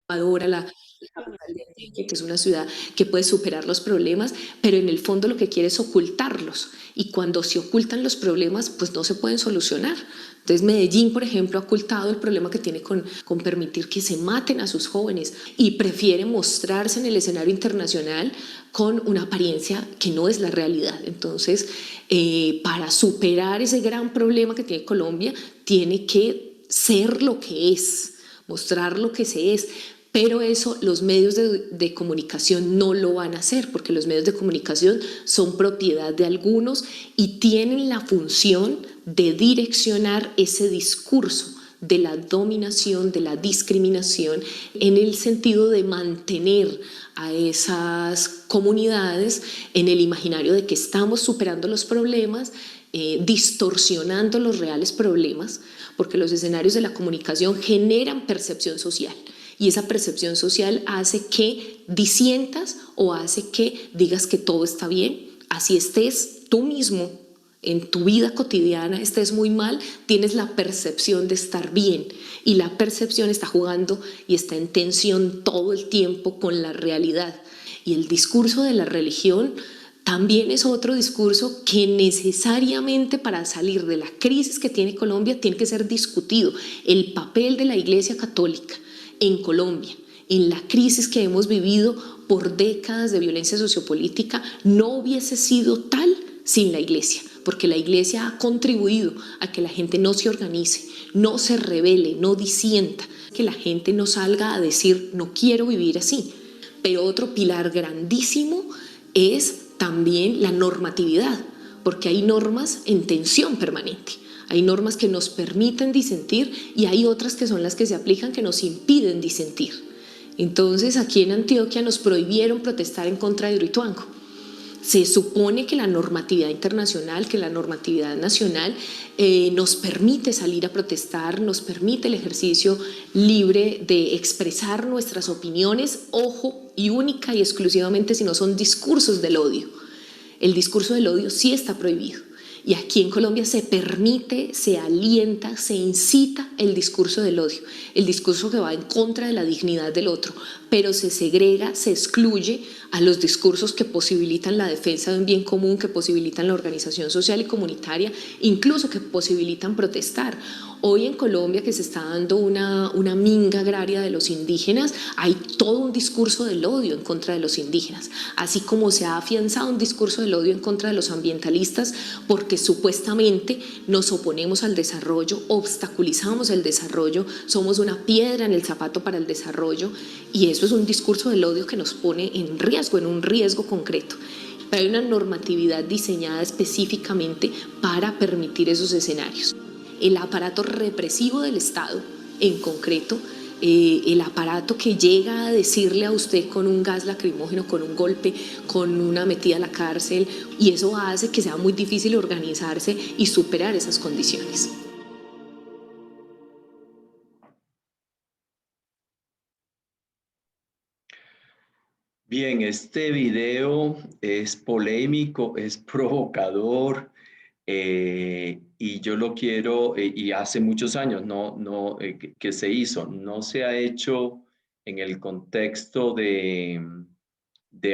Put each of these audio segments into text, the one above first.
Adora la capital de Antioquia, que es una ciudad que puede superar los problemas, pero en el fondo lo que quiere es ocultarlos. Y cuando se ocultan los problemas, pues no se pueden solucionar. Entonces Medellín, por ejemplo, ha ocultado el problema que tiene con permitir que se maten a sus jóvenes y prefiere mostrarse en el escenario internacional con una apariencia que no es la realidad. Entonces, para superar ese gran problema que tiene Colombia, tiene que ser lo que es, mostrar lo que se es, pero eso los medios de comunicación no lo van a hacer, porque los medios de comunicación son propiedad de algunos y tienen la función de direccionar ese discurso de la dominación, de la discriminación, en el sentido de mantener a esas comunidades en el imaginario de que estamos superando los problemas, distorsionando los reales problemas, porque los escenarios de la comunicación generan percepción social y esa percepción social hace que disientas o hace que digas que todo está bien, así estés tú mismo en tu vida cotidiana, estés muy mal, tienes la percepción de estar bien y la percepción está jugando y está en tensión todo el tiempo con la realidad. Y el discurso de la religión también es otro discurso que necesariamente para salir de la crisis que tiene Colombia tiene que ser discutido. El papel de la Iglesia Católica en Colombia, en la crisis que hemos vivido por décadas de violencia sociopolítica, no hubiese sido tal sin la Iglesia, porque la Iglesia ha contribuido a que la gente no se organice, no se rebele, no disienta, que la gente no salga a decir no quiero vivir así. Pero otro pilar grandísimo es también la normatividad, porque hay normas en tensión permanente. Hay normas que nos permiten disentir y hay otras que son las que se aplican que nos impiden disentir. Entonces, aquí en Antioquia nos prohibieron protestar en contra de Hidroituango. Se supone que la normatividad internacional, que la normatividad nacional nos permite salir a protestar, nos permite el ejercicio libre de expresar nuestras opiniones, ojo, y única y exclusivamente si no son discursos del odio. El discurso del odio sí está prohibido. Y aquí en Colombia se permite, se alienta, se incita el discurso del odio, el discurso que va en contra de la dignidad del otro, pero se segrega, se excluye a los discursos que posibilitan la defensa de un bien común, que posibilitan la organización social y comunitaria, incluso que posibilitan protestar. Hoy en Colombia, que se está dando una minga agraria de los indígenas, hay todo un discurso del odio en contra de los indígenas, así como se ha afianzado un discurso del odio en contra de los ambientalistas, porque supuestamente nos oponemos al desarrollo, obstaculizamos el desarrollo, somos una piedra en el zapato para el desarrollo, y eso es un discurso del odio que nos pone en riesgo, en un riesgo concreto. Pero hay una normatividad diseñada específicamente para permitir esos escenarios. El aparato represivo del Estado, en concreto, el aparato que llega a decirle a usted con un gas lacrimógeno, con un golpe, con una metida a la cárcel, y eso hace que sea muy difícil organizarse y superar esas condiciones. Bien, este video es polémico, es provocador y yo lo quiero, y hace muchos años que se hizo, no se ha hecho en el contexto de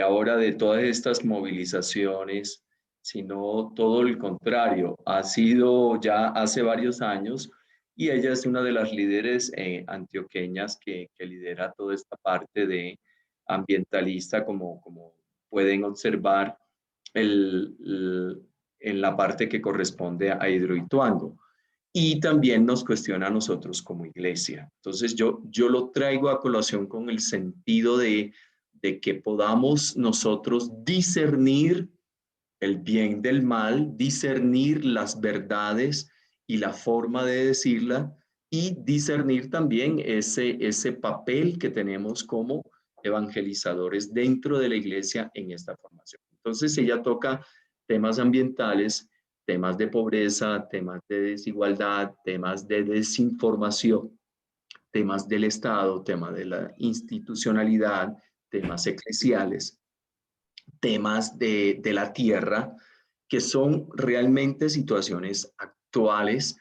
ahora de todas estas movilizaciones, sino todo el contrario, ha sido ya hace varios años y ella es una de las líderes antioqueñas que lidera toda esta parte de ambientalista, como pueden observar en la parte que corresponde a Hidroituango. Y también nos cuestiona a nosotros como iglesia. Entonces yo lo traigo a colación con el sentido de que podamos nosotros discernir el bien del mal, discernir las verdades y la forma de decirla y discernir también ese papel que tenemos como evangelizadores dentro de la iglesia en esta formación. Entonces ella toca temas ambientales, temas de pobreza, temas de desigualdad, temas de desinformación, temas del Estado, temas de la institucionalidad, temas eclesiales, temas de la tierra, que son realmente situaciones actuales,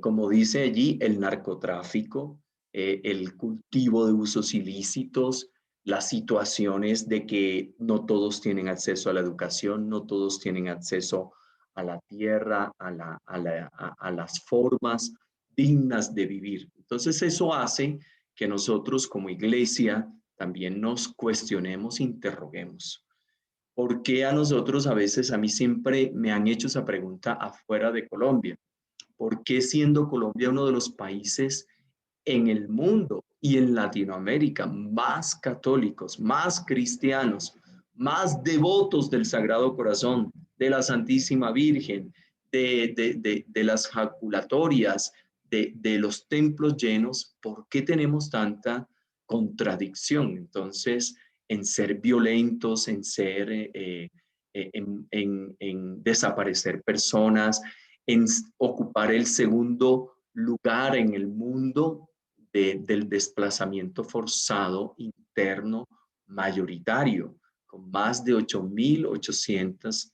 como dice allí, el narcotráfico, el cultivo de usos ilícitos, las situaciones de que no todos tienen acceso a la educación, no todos tienen acceso a la tierra, a las formas dignas de vivir. Entonces eso hace que nosotros como iglesia también nos cuestionemos, interroguemos. ¿Por qué a nosotros a veces, a mí siempre me han hecho esa pregunta afuera de Colombia? ¿Por qué siendo Colombia uno de los países en el mundo y en Latinoamérica más católicos, más cristianos, más devotos del Sagrado Corazón, de la Santísima Virgen, de las jaculatorias, de los templos llenos? ¿Por qué tenemos tanta contradicción entonces en ser violentos, en ser, en desaparecer personas, en ocupar el segundo lugar en el mundo del desplazamiento forzado interno mayoritario, con más de 8.800,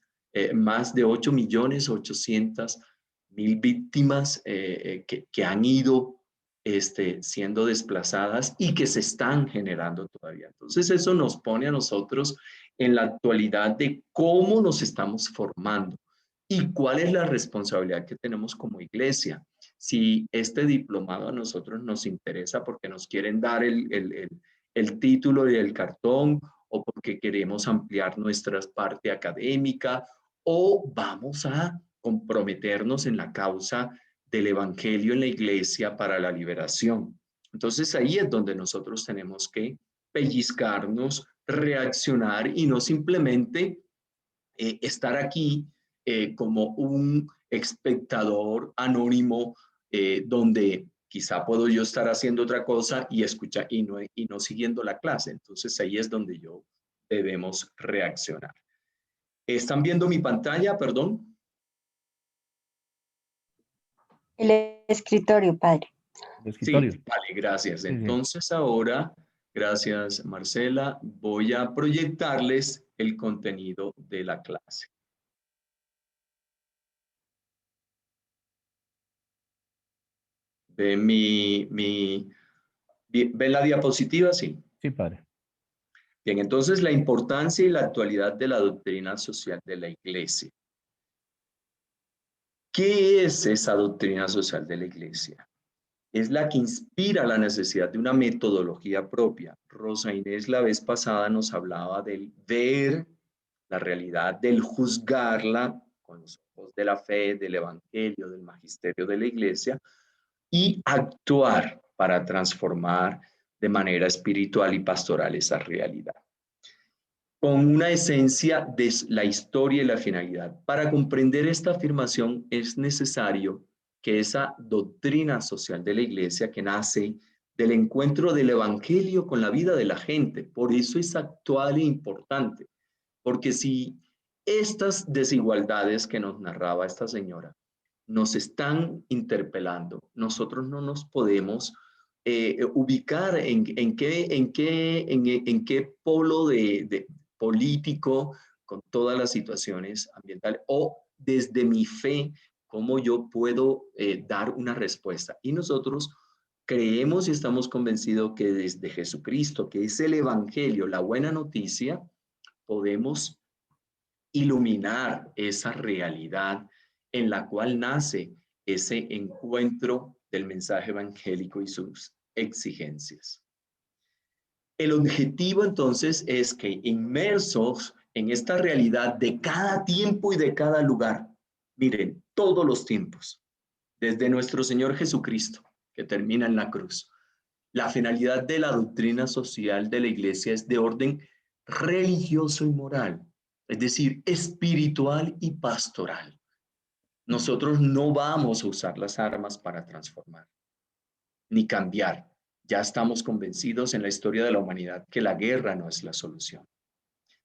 más de 8.800.000 víctimas que han ido siendo desplazadas y que se están generando todavía? Entonces eso nos pone a nosotros en la actualidad de cómo nos estamos formando y cuál es la responsabilidad que tenemos como iglesia. Si este diplomado a nosotros nos interesa porque nos quieren dar el título y el cartón, o porque queremos ampliar nuestra parte académica, o vamos a comprometernos en la causa del evangelio en la iglesia para la liberación. Entonces ahí es donde nosotros tenemos que pellizcarnos, reaccionar y no simplemente estar aquí como un espectador anónimo, donde quizá puedo yo estar haciendo otra cosa y escuchar y no siguiendo la clase. Entonces ahí es donde debemos reaccionar. ¿Están viendo mi pantalla? Perdón. El escritorio, padre. El Sí, escritorio. vale, gracias. Sí, sí. Entonces ahora, gracias Marcela, voy a proyectarles el contenido de la clase. ¿Ven ¿ven la diapositiva? Sí. Sí, padre. Bien, entonces la importancia y la actualidad de la doctrina social de la Iglesia. ¿Qué es esa doctrina social de la Iglesia? Es la que inspira la necesidad de una metodología propia. Rosa Inés la vez pasada nos hablaba del ver la realidad, del juzgarla con los ojos de la fe, del evangelio, del magisterio de la Iglesia, y actuar para transformar de manera espiritual y pastoral esa realidad, con una esencia de la historia y la finalidad. Para comprender esta afirmación es necesario que esa doctrina social de la Iglesia, que nace del encuentro del evangelio con la vida de la gente, por eso es actual e importante, porque si estas desigualdades que nos narraba esta señora nos están interpelando, nosotros no nos podemos ubicar en qué polo de político, con todas las situaciones ambientales, o desde mi fe, cómo yo puedo dar una respuesta. Y nosotros creemos y estamos convencidos que desde Jesucristo, que es el Evangelio, la buena noticia, podemos iluminar esa realidad en la cual nace ese encuentro del mensaje evangélico y sus exigencias. El objetivo entonces es que inmersos en esta realidad de cada tiempo y de cada lugar, miren, todos los tiempos, desde nuestro Señor Jesucristo, que termina en la cruz, la finalidad de la doctrina social de la Iglesia es de orden religioso y moral, es decir, espiritual y pastoral. Nosotros no vamos a usar las armas para transformar ni cambiar. Ya estamos convencidos en la historia de la humanidad que la guerra no es la solución.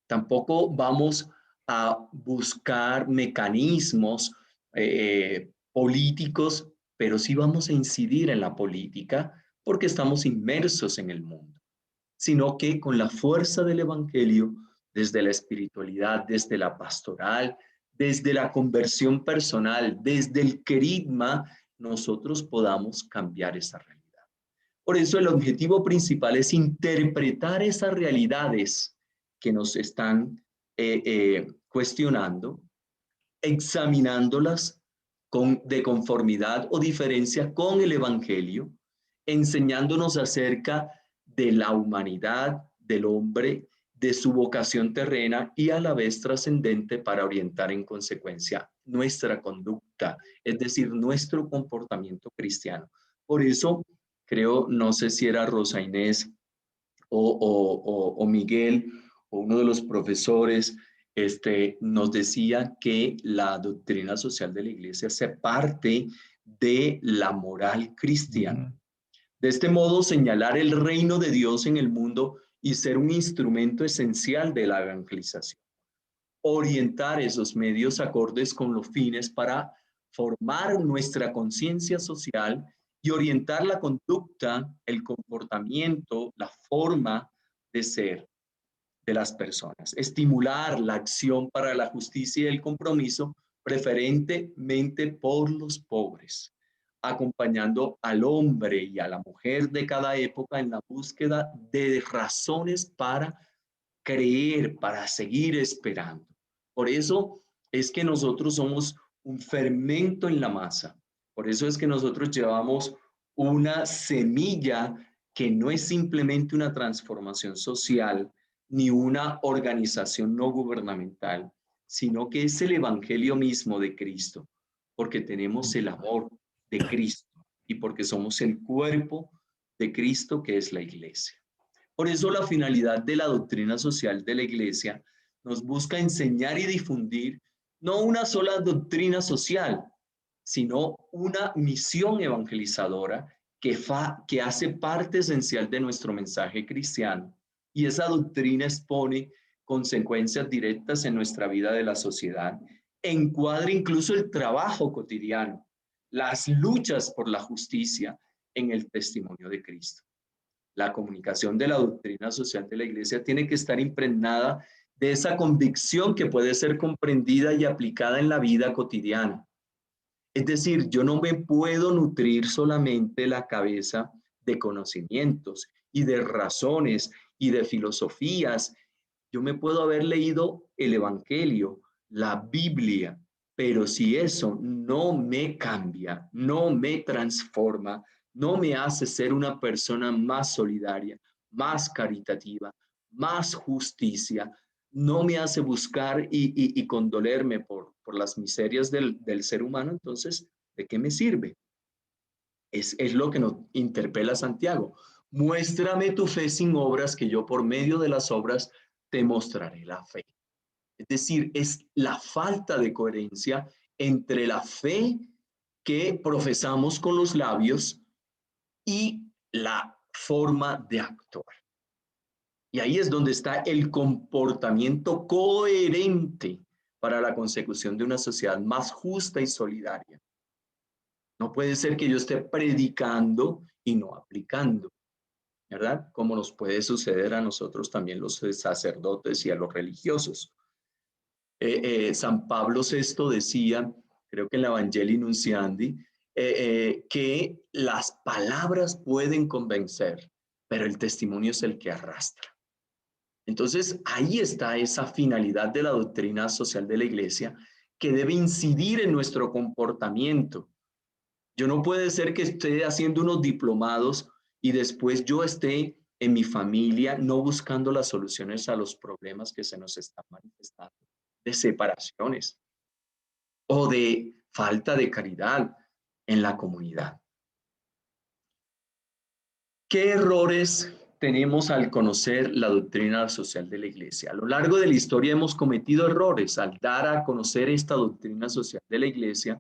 Tampoco vamos a buscar mecanismos políticos, pero sí vamos a incidir en la política porque estamos inmersos en el mundo, sino que con la fuerza del evangelio, desde la espiritualidad, desde la pastoral, desde la conversión personal, desde el querigma, nosotros podamos cambiar esa realidad. Por eso el objetivo principal es interpretar esas realidades que nos están cuestionando, examinándolas de conformidad o diferencia con el Evangelio, enseñándonos acerca de la humanidad, del hombre, de su vocación terrena y a la vez trascendente para orientar en consecuencia nuestra conducta, es decir, nuestro comportamiento cristiano. Por eso creo, no sé si era Rosa Inés o Miguel o uno de los profesores, nos decía que la doctrina social de la iglesia hace parte de la moral cristiana. De este modo, señalar el reino de Dios en el mundo y ser un instrumento esencial de la evangelización. Orientar esos medios acordes con los fines para formar nuestra conciencia social y orientar la conducta, el comportamiento, la forma de ser de las personas. Estimular la acción para la justicia y el compromiso, preferentemente por los pobres, acompañando al hombre y a la mujer de cada época en la búsqueda de razones para creer, para seguir esperando. Por eso es que nosotros somos un fermento en la masa. Por eso es que nosotros llevamos una semilla que no es simplemente una transformación social ni una organización no gubernamental, sino que es el evangelio mismo de Cristo, porque tenemos el amor de Cristo y porque somos el cuerpo de Cristo, que es la iglesia. Por eso la finalidad de la doctrina social de la iglesia nos busca enseñar y difundir no una sola doctrina social, sino una misión evangelizadora que hace parte esencial de nuestro mensaje cristiano. Y esa doctrina expone consecuencias directas en nuestra vida de la sociedad, encuadra incluso el trabajo cotidiano, las luchas por la justicia en el testimonio de Cristo. La comunicación de la doctrina social de la iglesia tiene que estar impregnada de esa convicción que puede ser comprendida y aplicada en la vida cotidiana. Es decir, yo no me puedo nutrir solamente la cabeza de conocimientos y de razones y de filosofías. Yo me puedo haber leído el Evangelio, la Biblia, pero si eso no me cambia, no me transforma, no me hace ser una persona más solidaria, más caritativa, más justicia, no me hace buscar y condolerme por las miserias del ser humano, entonces, ¿de qué me sirve? Es lo que nos interpela Santiago. Muéstrame tu fe sin obras, que yo por medio de las obras te mostraré la fe. Es decir, es la falta de coherencia entre la fe que profesamos con los labios y la forma de actuar. Y ahí es donde está el comportamiento coherente para la consecución de una sociedad más justa y solidaria. No puede ser que yo esté predicando y no aplicando, ¿verdad? Como nos puede suceder a nosotros también los sacerdotes y a los religiosos. San Pablo VI decía, creo que en la Evangelii Nunciandi, que las palabras pueden convencer, pero el testimonio es el que arrastra. Entonces, ahí está esa finalidad de la doctrina social de la iglesia que debe incidir en nuestro comportamiento. Yo no puede ser que esté haciendo unos diplomados y después yo esté en mi familia no buscando las soluciones a los problemas que se nos están manifestando, de separaciones o de falta de caridad en la comunidad. ¿Qué errores tenemos al conocer la doctrina social de la iglesia? A lo largo de la historia hemos cometido errores al dar a conocer esta doctrina social de la iglesia,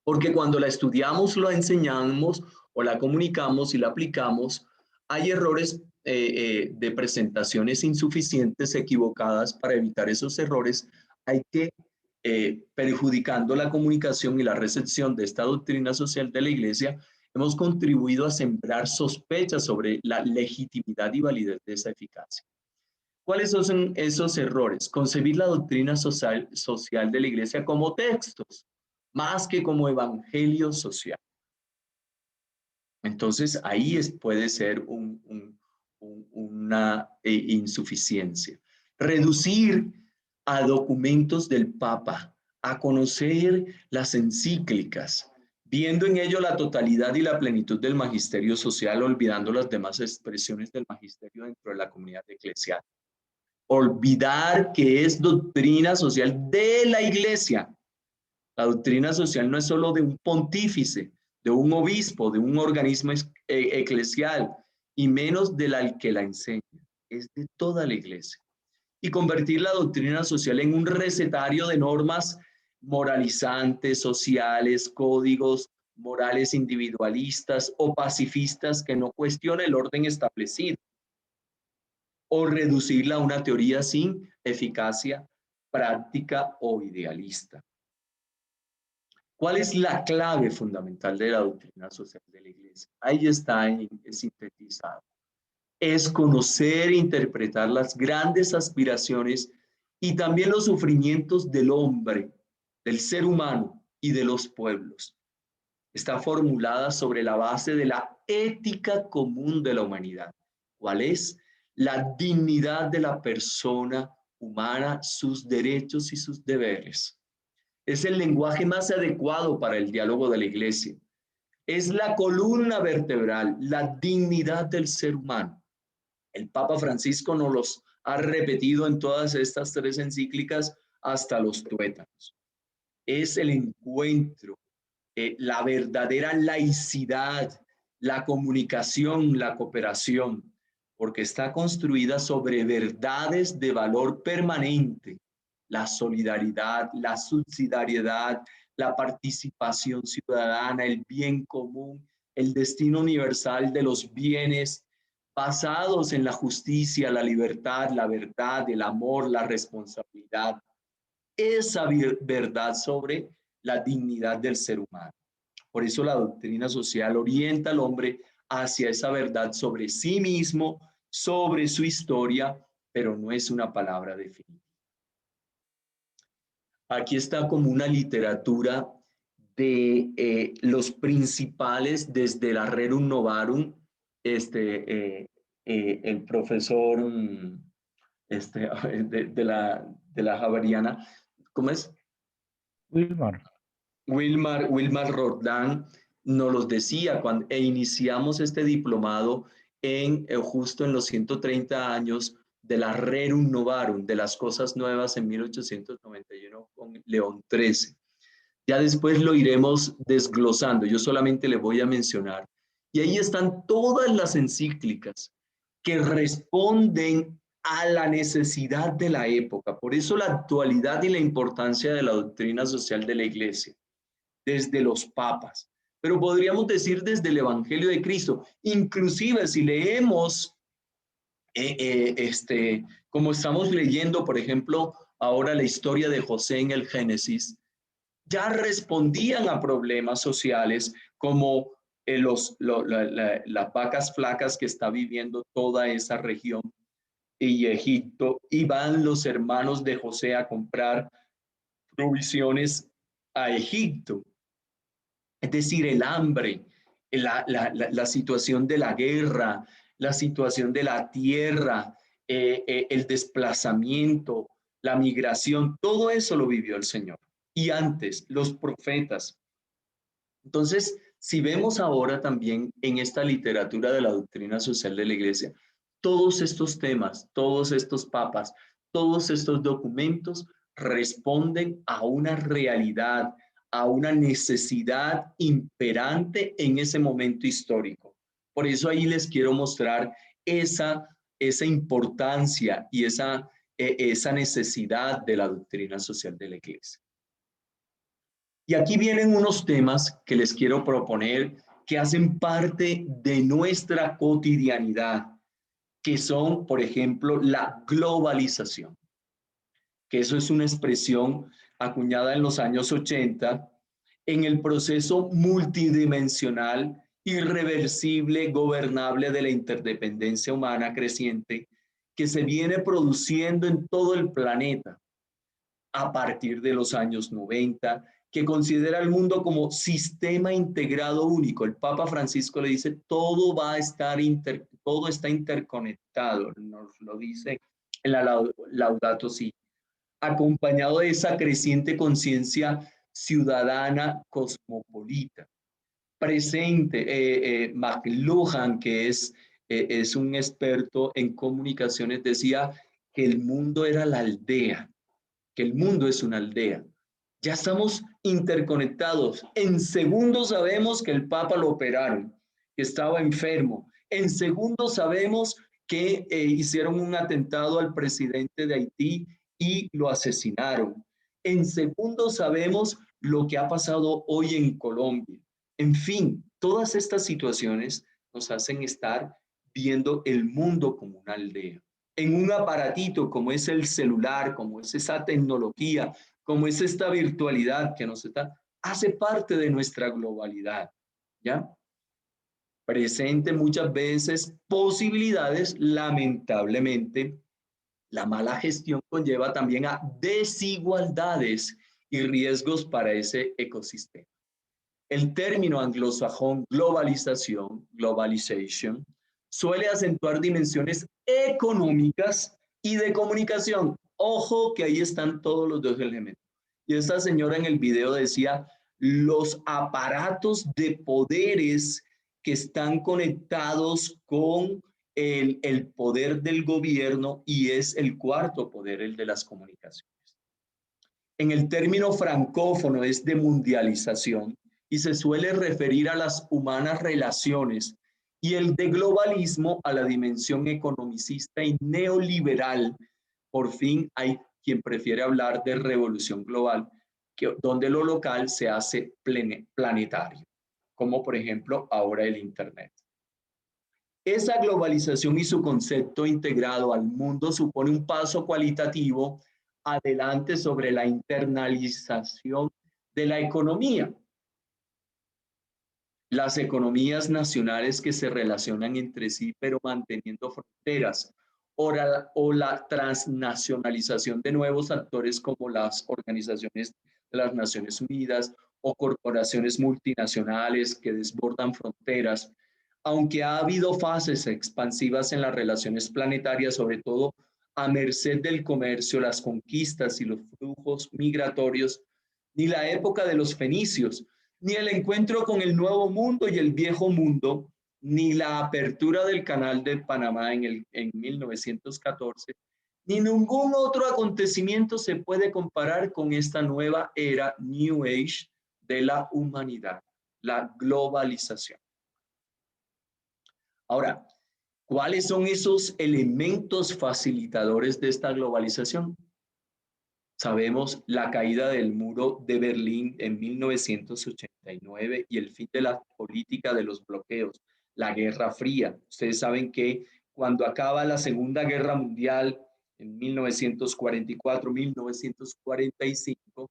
porque cuando la estudiamos, la enseñamos o la comunicamos y la aplicamos, hay errores de presentaciones insuficientes, equivocadas. Para evitar esos errores, hay que, perjudicando la comunicación y la recepción de esta doctrina social de la iglesia, hemos contribuido a sembrar sospechas sobre la legitimidad y validez de esa eficacia. ¿Cuáles son esos errores? Concebir la doctrina social de la iglesia como textos, más que como evangelio social. Entonces, ahí puede ser una insuficiencia. Reducir a documentos del Papa, a conocer las encíclicas, viendo en ello la totalidad y la plenitud del magisterio social, olvidando las demás expresiones del magisterio dentro de la comunidad eclesial. Olvidar que es doctrina social de la Iglesia. La doctrina social no es solo de un pontífice, de un obispo, de un organismo eclesial, y menos del que la enseña. Es de toda la Iglesia. Y convertir la doctrina social en un recetario de normas moralizantes, sociales, códigos morales individualistas o pacifistas que no cuestionen el orden establecido, o reducirla a una teoría sin eficacia práctica o idealista. ¿Cuál es la clave fundamental de la doctrina social de la Iglesia? Ahí está sintetizado. Es conocer e interpretar las grandes aspiraciones y también los sufrimientos del hombre, del ser humano y de los pueblos. Está formulada sobre la base de la ética común de la humanidad. ¿Cuál es? La dignidad de la persona humana, sus derechos y sus deberes. Es el lenguaje más adecuado para el diálogo de la Iglesia. Es la columna vertebral, la dignidad del ser humano. El Papa Francisco nos los ha repetido en todas estas 3 encíclicas hasta los tuétanos. Es el encuentro, la verdadera laicidad, la comunicación, la cooperación, porque está construida sobre verdades de valor permanente, la solidaridad, la subsidiariedad, la participación ciudadana, el bien común, el destino universal de los bienes, basados en la justicia, la libertad, la verdad, el amor, la responsabilidad. Esa verdad sobre la dignidad del ser humano. Por eso la doctrina social orienta al hombre hacia esa verdad sobre sí mismo, sobre su historia, pero no es una palabra definitiva. Aquí está como una literatura de los principales desde la Rerum Novarum, el profesor de la Javeriana, ¿cómo es? Wilmar Roldán nos los decía cuando iniciamos este diplomado justo en los 130 años de la Rerum Novarum, de las cosas nuevas en 1891 con León XIII. Ya después lo iremos desglosando, yo solamente le voy a mencionar. Y ahí están todas las encíclicas que responden a la necesidad de la época. Por eso la actualidad y la importancia de la doctrina social de la Iglesia, desde los papas, pero podríamos decir desde el Evangelio de Cristo. Inclusive si leemos, como estamos leyendo, por ejemplo, ahora la historia de José en el Génesis, ya respondían a problemas sociales como las vacas flacas que está viviendo toda esa región y Egipto, y van los hermanos de José a comprar provisiones a Egipto. Es decir, el hambre, la situación de la guerra, la situación de la tierra, el desplazamiento, la migración, todo eso lo vivió el Señor. Y antes, los profetas. Entonces, si vemos ahora también en esta literatura de la doctrina social de la Iglesia, todos estos temas, todos estos papas, todos estos documentos responden a una realidad, a una necesidad imperante en ese momento histórico. Por eso ahí les quiero mostrar esa importancia y esa necesidad de la doctrina social de la Iglesia. Y aquí vienen unos temas que les quiero proponer que hacen parte de nuestra cotidianidad, que son, por ejemplo, la globalización, que eso es una expresión acuñada en los años 80 en el proceso multidimensional, irreversible, gobernable de la interdependencia humana creciente que se viene produciendo en todo el planeta a partir de los años 90, que considera el mundo como sistema integrado único. El Papa Francisco le dice, todo va a estar todo está interconectado, nos lo dice en la Laudato Si, acompañado de esa creciente conciencia ciudadana cosmopolita. Presente, McLuhan, que es un experto en comunicaciones, decía que el mundo era la aldea, que el mundo es una aldea. Ya estamos interconectados. En segundos sabemos que el Papa lo operaron, que estaba enfermo. En segundos sabemos que hicieron un atentado al presidente de Haití y lo asesinaron. En segundos sabemos lo que ha pasado hoy en Colombia. En fin, todas estas situaciones nos hacen estar viendo el mundo como una aldea. En un aparatito como es el celular, como es esa tecnología, como es esta virtualidad que nos está, hace parte de nuestra globalidad, ¿ya? Presente muchas veces posibilidades, lamentablemente, la mala gestión conlleva también a desigualdades y riesgos para ese ecosistema. El término anglosajón globalization, suele acentuar dimensiones económicas y de comunicación. Ojo que ahí están todos los dos elementos. Y esta señora en el video decía, los aparatos de poderes que están conectados con el poder del gobierno y es el cuarto poder, el de las comunicaciones. En el término francófono es de mundialización y se suele referir a las humanas relaciones y el de globalismo a la dimensión economicista y neoliberal. Por fin hay quien prefiere hablar de revolución global, donde lo local se hace planetario, como por ejemplo ahora el Internet. Esa globalización y su concepto integrado al mundo supone un paso cualitativo adelante sobre la internalización de la economía. Las economías nacionales que se relacionan entre sí, pero manteniendo fronteras, o la transnacionalización de nuevos actores como las organizaciones de las Naciones Unidas o corporaciones multinacionales que desbordan fronteras. Aunque ha habido fases expansivas en las relaciones planetarias, sobre todo a merced del comercio, las conquistas y los flujos migratorios, ni la época de los fenicios, ni el encuentro con el Nuevo Mundo y el Viejo Mundo, ni la apertura del Canal de Panamá en 1914, ni ningún otro acontecimiento se puede comparar con esta nueva era New Age de la humanidad, la globalización. Ahora, ¿cuáles son esos elementos facilitadores de esta globalización? Sabemos la caída del muro de Berlín en 1989 y el fin de la política de los bloqueos, la Guerra Fría. Ustedes saben que cuando acaba la Segunda Guerra Mundial en 1944-1945,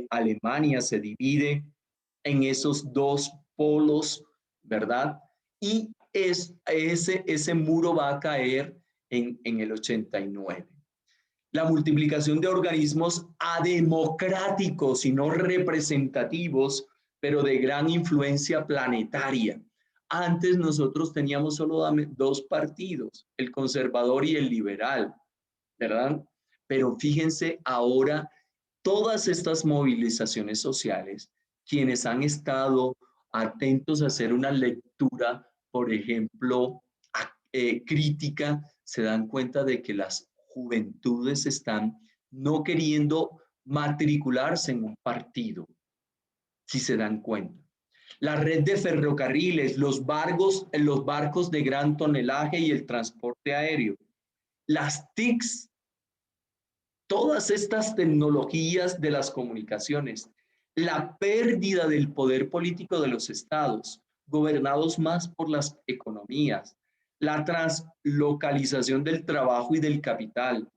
Alemania se divide en esos dos polos, ¿verdad? Y ese muro va a caer en el 89. La multiplicación de organismos ademocráticos y no representativos, pero de gran influencia planetaria. Antes nosotros teníamos solo dos partidos, el conservador y el liberal, ¿verdad? Pero fíjense ahora todas estas movilizaciones sociales, quienes han estado atentos a hacer una lectura, por ejemplo, crítica, se dan cuenta de que las juventudes están no queriendo matricularse en un partido, si se dan cuenta. La red de ferrocarriles, los barcos de gran tonelaje y el transporte aéreo, las TICs, todas estas tecnologías de las comunicaciones, la pérdida del poder político de los estados, gobernados más por las economías, la translocalización del trabajo y del capital,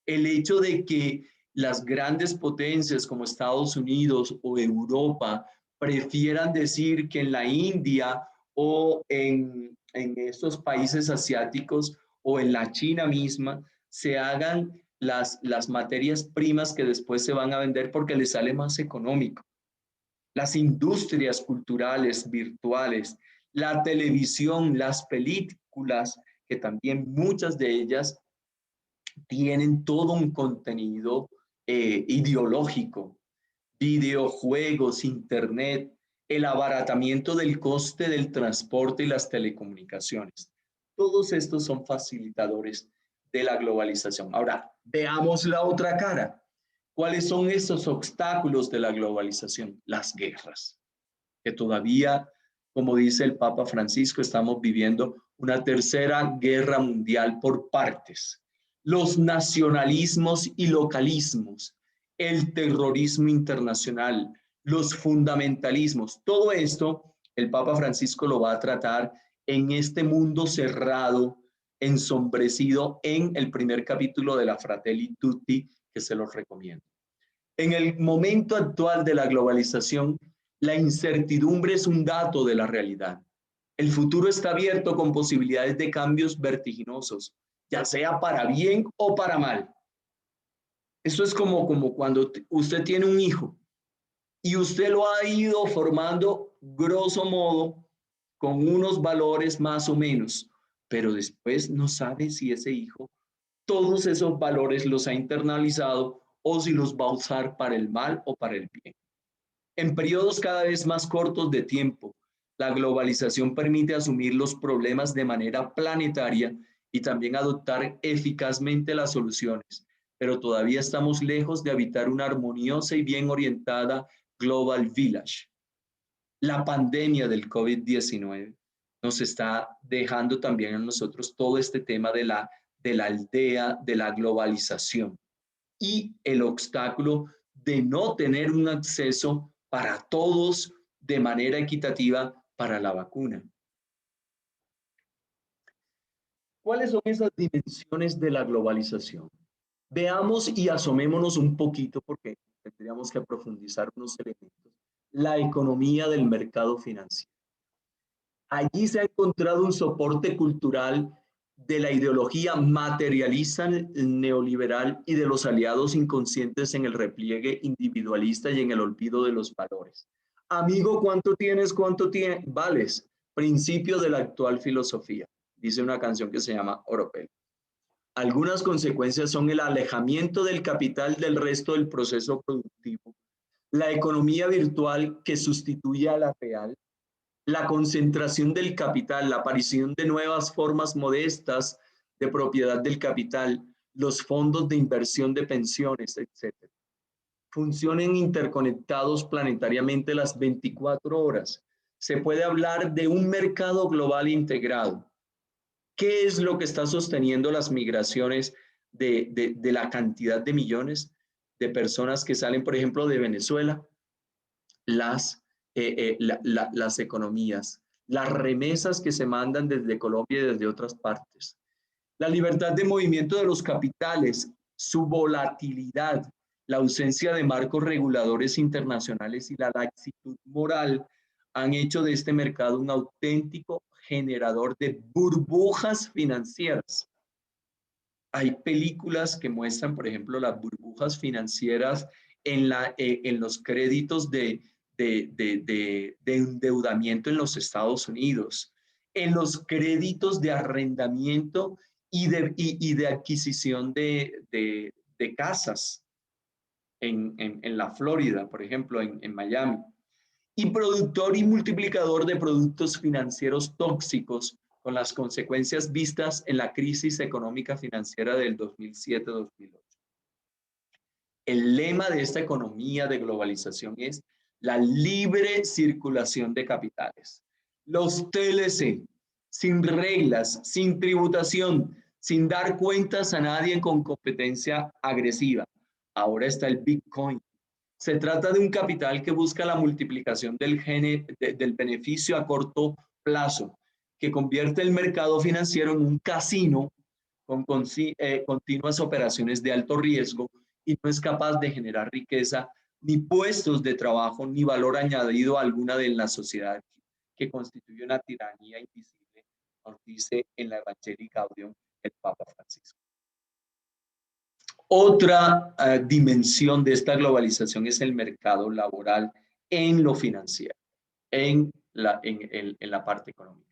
el hecho de que las grandes potencias como Estados Unidos o Europa prefieran decir que en la India o en estos países asiáticos o en la China misma se hagan las materias primas que después se van a vender porque les sale más económico. Las industrias culturales, virtuales, la televisión, las películas, que también muchas de ellas tienen todo un contenido ideológico, videojuegos, internet, el abaratamiento del coste del transporte y las telecomunicaciones. Todos estos son facilitadores de la globalización. Ahora, veamos la otra cara. ¿Cuáles son esos obstáculos de la globalización? Las guerras, que todavía, como dice el Papa Francisco, estamos viviendo una tercera guerra mundial por partes. Los nacionalismos y localismos, el terrorismo internacional, los fundamentalismos, todo esto el Papa Francisco lo va a tratar en este mundo cerrado, ensombrecido, en el primer capítulo de la Fratelli Tutti, que se los recomiendo. En el momento actual de la globalización, la incertidumbre es un dato de la realidad. El futuro está abierto con posibilidades de cambios vertiginosos, ya sea para bien o para mal. Eso es como cuando usted tiene un hijo y usted lo ha ido formando grosso modo con unos valores más o menos, pero después no sabe si ese hijo todos esos valores los ha internalizado o si los va a usar para el mal o para el bien. En periodos cada vez más cortos de tiempo, la globalización permite asumir los problemas de manera planetaria y también adoptar eficazmente las soluciones, pero todavía estamos lejos de habitar una armoniosa y bien orientada Global Village. La pandemia del COVID-19 nos está dejando también a nosotros todo este tema de la aldea, de la globalización y el obstáculo de no tener un acceso para todos de manera equitativa para la vacuna. ¿Cuáles son esas dimensiones de la globalización? Veamos y asomémonos un poquito porque tendríamos que profundizar unos elementos. La economía del mercado financiero. Allí se ha encontrado un soporte cultural de la ideología materialista neoliberal y de los aliados inconscientes en el repliegue individualista y en el olvido de los valores. Amigo, ¿cuánto tienes? ¿Cuánto vales? Principio de la actual filosofía, dice una canción que se llama Oropel. Algunas consecuencias son el alejamiento del capital del resto del proceso productivo, la economía virtual que sustituye a la real, la concentración del capital, la aparición de nuevas formas modestas de propiedad del capital, los fondos de inversión de pensiones, etc. Funcionen interconectados planetariamente las 24 horas. Se puede hablar de un mercado global integrado. ¿Qué es lo que está sosteniendo las migraciones de la cantidad de millones de personas que salen, por ejemplo, de Venezuela? Las economías, las remesas que se mandan desde Colombia y desde otras partes. La libertad de movimiento de los capitales, su volatilidad, la ausencia de marcos reguladores internacionales y la laxitud moral han hecho de este mercado un auténtico generador de burbujas financieras. Hay películas que muestran, por ejemplo, las burbujas financieras en los créditos de endeudamiento en los Estados Unidos, en los créditos de arrendamiento y de adquisición de casas en la Florida, por ejemplo, en Miami. Y productor y multiplicador de productos financieros tóxicos con las consecuencias vistas en la crisis económica financiera del 2007-2008. El lema de esta economía de globalización es la libre circulación de capitales. Los TLC, sin reglas, sin tributación, sin dar cuentas a nadie con competencia agresiva. Ahora está el Bitcoin. Se trata de un capital que busca la multiplicación del beneficio a corto plazo, que convierte el mercado financiero en un casino con continuas operaciones de alto riesgo y no es capaz de generar riqueza, ni puestos de trabajo, ni valor añadido a alguna de la sociedad que constituye una tiranía invisible, nos dice en la Evangelii Gaudium el Papa Francisco. Otra dimensión de esta globalización es el mercado laboral en lo financiero, en la parte económica.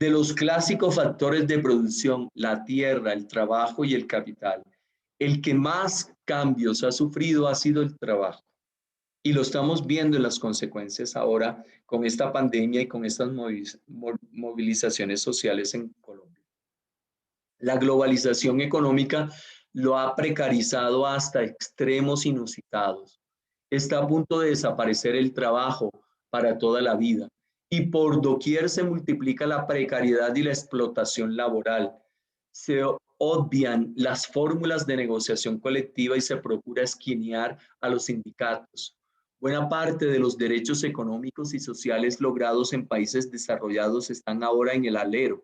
De los clásicos factores de producción, la tierra, el trabajo y el capital, el que más cambios ha sufrido ha sido el trabajo. Y lo estamos viendo en las consecuencias ahora con esta pandemia y con estas movilizaciones sociales en Colombia. La globalización económica lo ha precarizado hasta extremos inusitados. Está a punto de desaparecer el trabajo para toda la vida y por doquier se multiplica la precariedad y la explotación laboral. Se obvian las fórmulas de negociación colectiva y se procura esquinear a los sindicatos. Buena parte de los derechos económicos y sociales logrados en países desarrollados están ahora en el alero.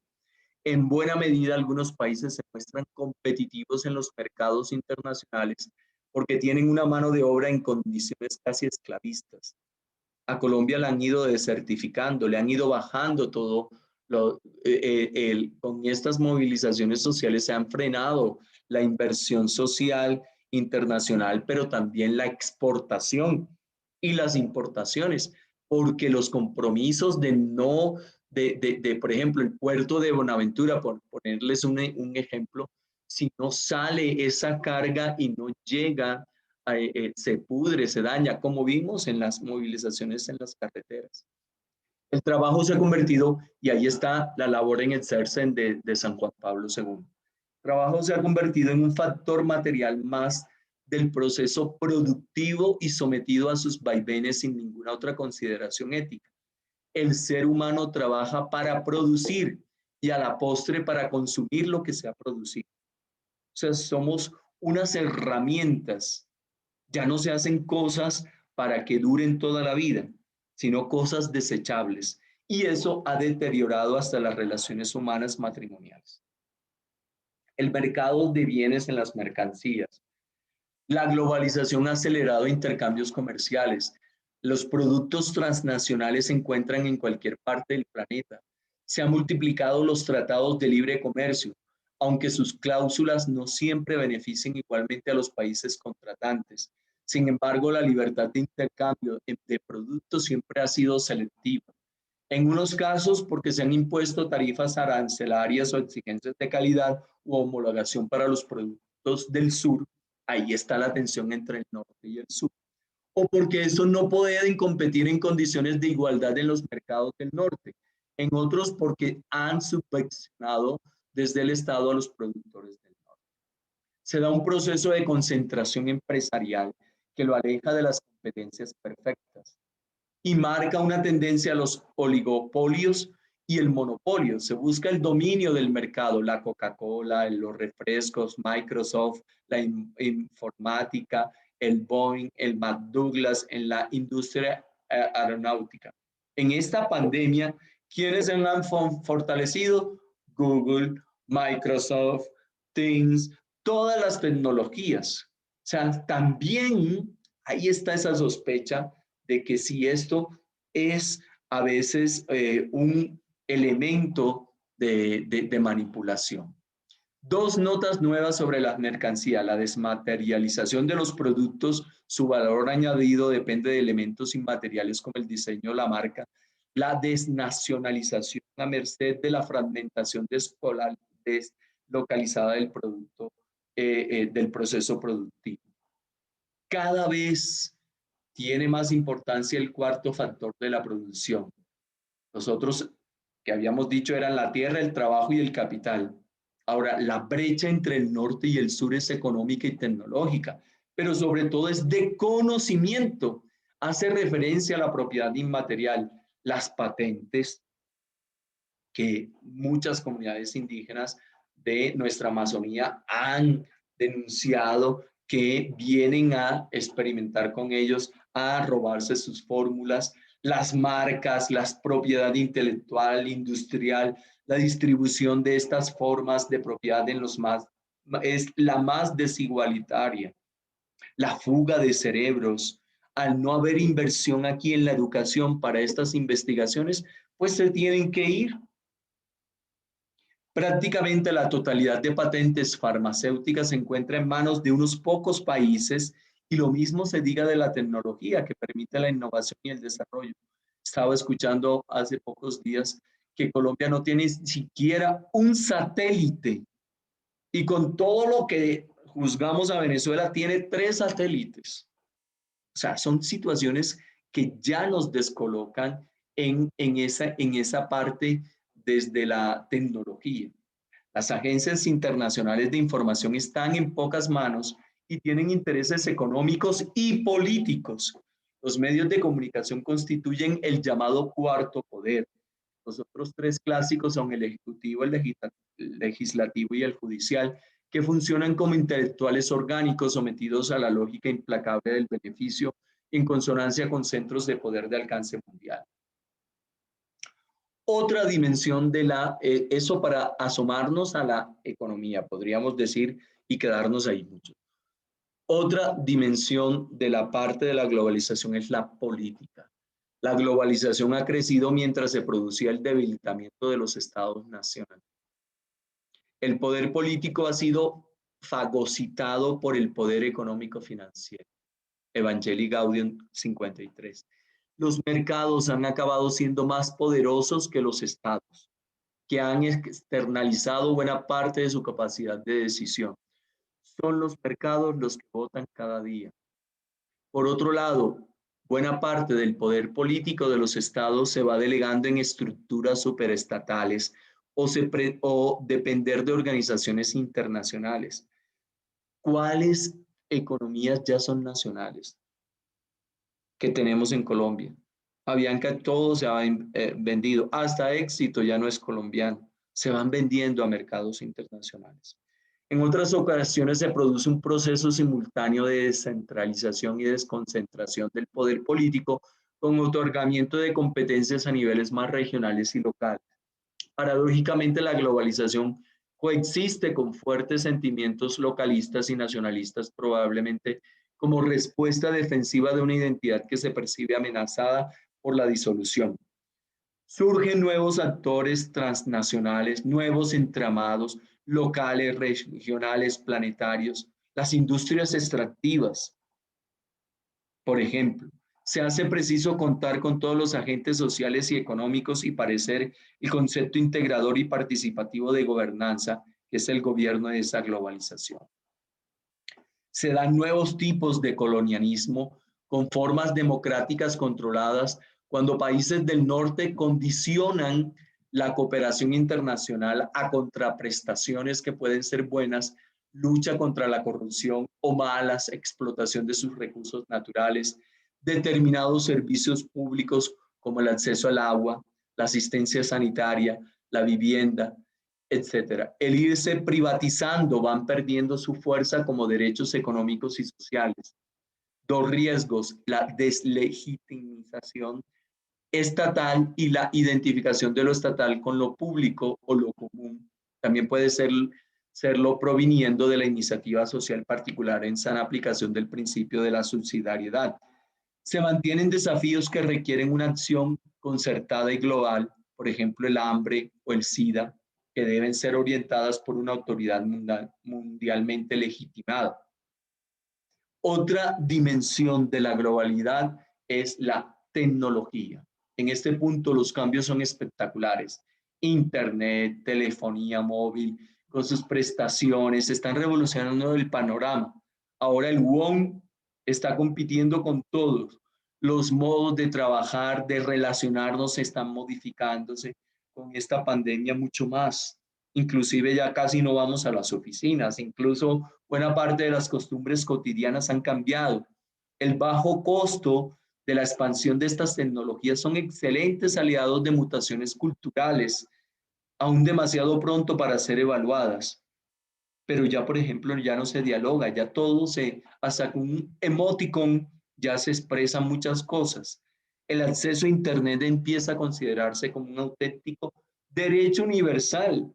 En buena medida, algunos países se muestran competitivos en los mercados internacionales porque tienen una mano de obra en condiciones casi esclavistas. A Colombia le han ido desertificando, le han ido bajando todo. Con estas movilizaciones sociales se han frenado la inversión social internacional, pero también la exportación y las importaciones, porque los compromisos de no por ejemplo, el puerto de Buenaventura, por ponerles un ejemplo, si no sale esa carga y no llega, se pudre, se daña, como vimos en las movilizaciones en las carreteras. El trabajo se ha convertido, y ahí está la labor en el CERCEN de San Juan Pablo II. El trabajo se ha convertido en un factor material más del proceso productivo y sometido a sus vaivenes sin ninguna otra consideración ética. El ser humano trabaja para producir y a la postre para consumir lo que se ha producido. O sea, somos unas herramientas. Ya no se hacen cosas para que duren toda la vida, sino cosas desechables. Y eso ha deteriorado hasta las relaciones humanas matrimoniales. El mercado de bienes en las mercancías. La globalización ha acelerado intercambios comerciales. Los productos transnacionales se encuentran en cualquier parte del planeta. Se han multiplicado los tratados de libre comercio, aunque sus cláusulas no siempre beneficien igualmente a los países contratantes. Sin embargo, la libertad de intercambio de productos siempre ha sido selectiva. En unos casos porque se han impuesto tarifas arancelarias o exigencias de calidad u homologación para los productos del sur. Ahí está la tensión entre el norte y el sur. O porque eso no pueden competir en condiciones de igualdad en los mercados del norte. En otros porque han subvencionado desde el Estado a los productores del norte. Se da un proceso de concentración empresarial que lo aleja de las competencias perfectas y marca una tendencia a los oligopolios y el monopolio. Se busca el dominio del mercado, la Coca-Cola, los refrescos, Microsoft, la informática, el Boeing, el McDouglas en la industria aeronáutica. En esta pandemia, ¿quiénes se han fortalecido? Google, Microsoft, Teams, todas las tecnologías. O sea, también ahí está esa sospecha de que si esto es a veces un elemento de manipulación. Dos notas nuevas sobre la mercancía. La desmaterialización de los productos, su valor añadido depende de elementos inmateriales como el diseño, la marca. La desnacionalización a merced de la fragmentación deslocalizada del producto, del proceso productivo. Cada vez tiene más importancia el cuarto factor de la producción. Nosotros, que habíamos dicho, eran la tierra, el trabajo y el capital. Ahora, la brecha entre el norte y el sur es económica y tecnológica, pero sobre todo es de conocimiento. Hace referencia a la propiedad inmaterial, las patentes que muchas comunidades indígenas de nuestra Amazonía han denunciado que vienen a experimentar con ellos, a robarse sus fórmulas, las marcas, la propiedad intelectual, industrial, la distribución de estas formas de propiedad en los más, es la más desigualitaria. La fuga de cerebros, al no haber inversión aquí en la educación para estas investigaciones, pues se tienen que ir. Prácticamente la totalidad de patentes farmacéuticas se encuentra en manos de unos pocos países y lo mismo se diga de la tecnología que permite la innovación y el desarrollo. Estaba escuchando hace pocos días que Colombia no tiene ni siquiera un satélite y con todo lo que juzgamos a Venezuela tiene 3 satélites. O sea, son situaciones que ya nos descolocan en esa parte desde la tecnología. Las agencias internacionales de información están en pocas manos y tienen intereses económicos y políticos. Los medios de comunicación constituyen el llamado cuarto poder. Los otros 3 clásicos son el ejecutivo, el legislativo y el judicial, que funcionan como intelectuales orgánicos sometidos a la lógica implacable del beneficio en consonancia con centros de poder de alcance mundial. Otra dimensión de eso para asomarnos a la economía, podríamos decir, y quedarnos ahí mucho. Otra dimensión de la parte de la globalización es la política. La globalización ha crecido mientras se producía el debilitamiento de los estados nacionales. El poder político ha sido fagocitado por el poder económico financiero. Evangelii Gaudium 53. Los mercados han acabado siendo más poderosos que los estados, que han externalizado buena parte de su capacidad de decisión. Son los mercados los que votan cada día. Por otro lado, buena parte del poder político de los estados se va delegando en estructuras superestatales o depender de organizaciones internacionales. ¿Cuáles economías ya son nacionales que tenemos en Colombia? Avianca todo se ha vendido, hasta Éxito ya no es colombiano, se van vendiendo a mercados internacionales. En otras ocasiones se produce un proceso simultáneo de descentralización y desconcentración del poder político con otorgamiento de competencias a niveles más regionales y locales. Paradójicamente, la globalización coexiste con fuertes sentimientos localistas y nacionalistas, probablemente como respuesta defensiva de una identidad que se percibe amenazada por la disolución. Surgen nuevos actores transnacionales, nuevos entramados locales, regionales, planetarios, las industrias extractivas. Por ejemplo, se hace preciso contar con todos los agentes sociales y económicos y parecer el concepto integrador y participativo de gobernanza, que es el gobierno de esa globalización. Se dan nuevos tipos de colonialismo con formas democráticas controladas cuando países del norte condicionan la cooperación internacional a contraprestaciones que pueden ser buenas, lucha contra la corrupción o malas, explotación de sus recursos naturales, determinados servicios públicos como el acceso al agua, la asistencia sanitaria, la vivienda, etcétera. El irse privatizando van perdiendo su fuerza como derechos económicos y sociales. 2 riesgos, la deslegitimización estatal y la identificación de lo estatal con lo público o lo común. También puede serlo proviniendo de la iniciativa social particular en sana aplicación del principio de la subsidiariedad. Se mantienen desafíos que requieren una acción concertada y global, por ejemplo, el hambre o el SIDA, que deben ser orientadas por una autoridad mundialmente legitimada. Otra dimensión de la globalidad es la tecnología. En este punto los cambios son espectaculares. Internet, telefonía móvil, con sus prestaciones, están revolucionando el panorama. Ahora el WOM está compitiendo con todos. Los modos de trabajar, de relacionarnos están modificándose con esta pandemia mucho más. Inclusive ya casi no vamos a las oficinas, incluso buena parte de las costumbres cotidianas han cambiado. El bajo costo de la expansión de estas tecnologías son excelentes aliados de mutaciones culturales, aún demasiado pronto para ser evaluadas. Pero ya, por ejemplo, ya no se dialoga, ya todo hasta con un emoticon ya se expresan muchas cosas. El acceso a Internet empieza a considerarse como un auténtico derecho universal.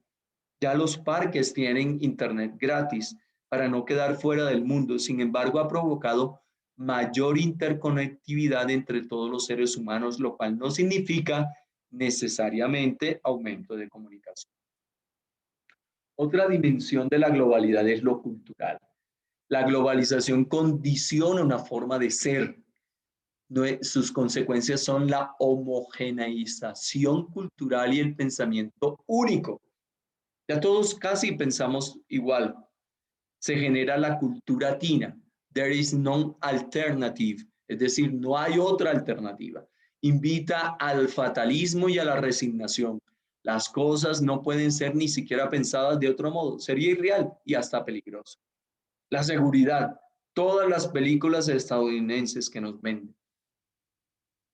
Ya los parques tienen Internet gratis para no quedar fuera del mundo. Sin embargo, ha provocado mayor interconectividad entre todos los seres humanos, lo cual no significa necesariamente aumento de comunicación. Otra dimensión de la globalidad es lo cultural. La globalización condiciona una forma de ser. Sus consecuencias son la homogeneización cultural y el pensamiento único. Ya todos casi pensamos igual. Se genera la cultura tina. There is no alternative. Es decir, no hay otra alternativa. Invita al fatalismo y a la resignación. Las cosas no pueden ser ni siquiera pensadas de otro modo. Sería irreal y hasta peligroso. La seguridad. Todas las películas estadounidenses que nos venden,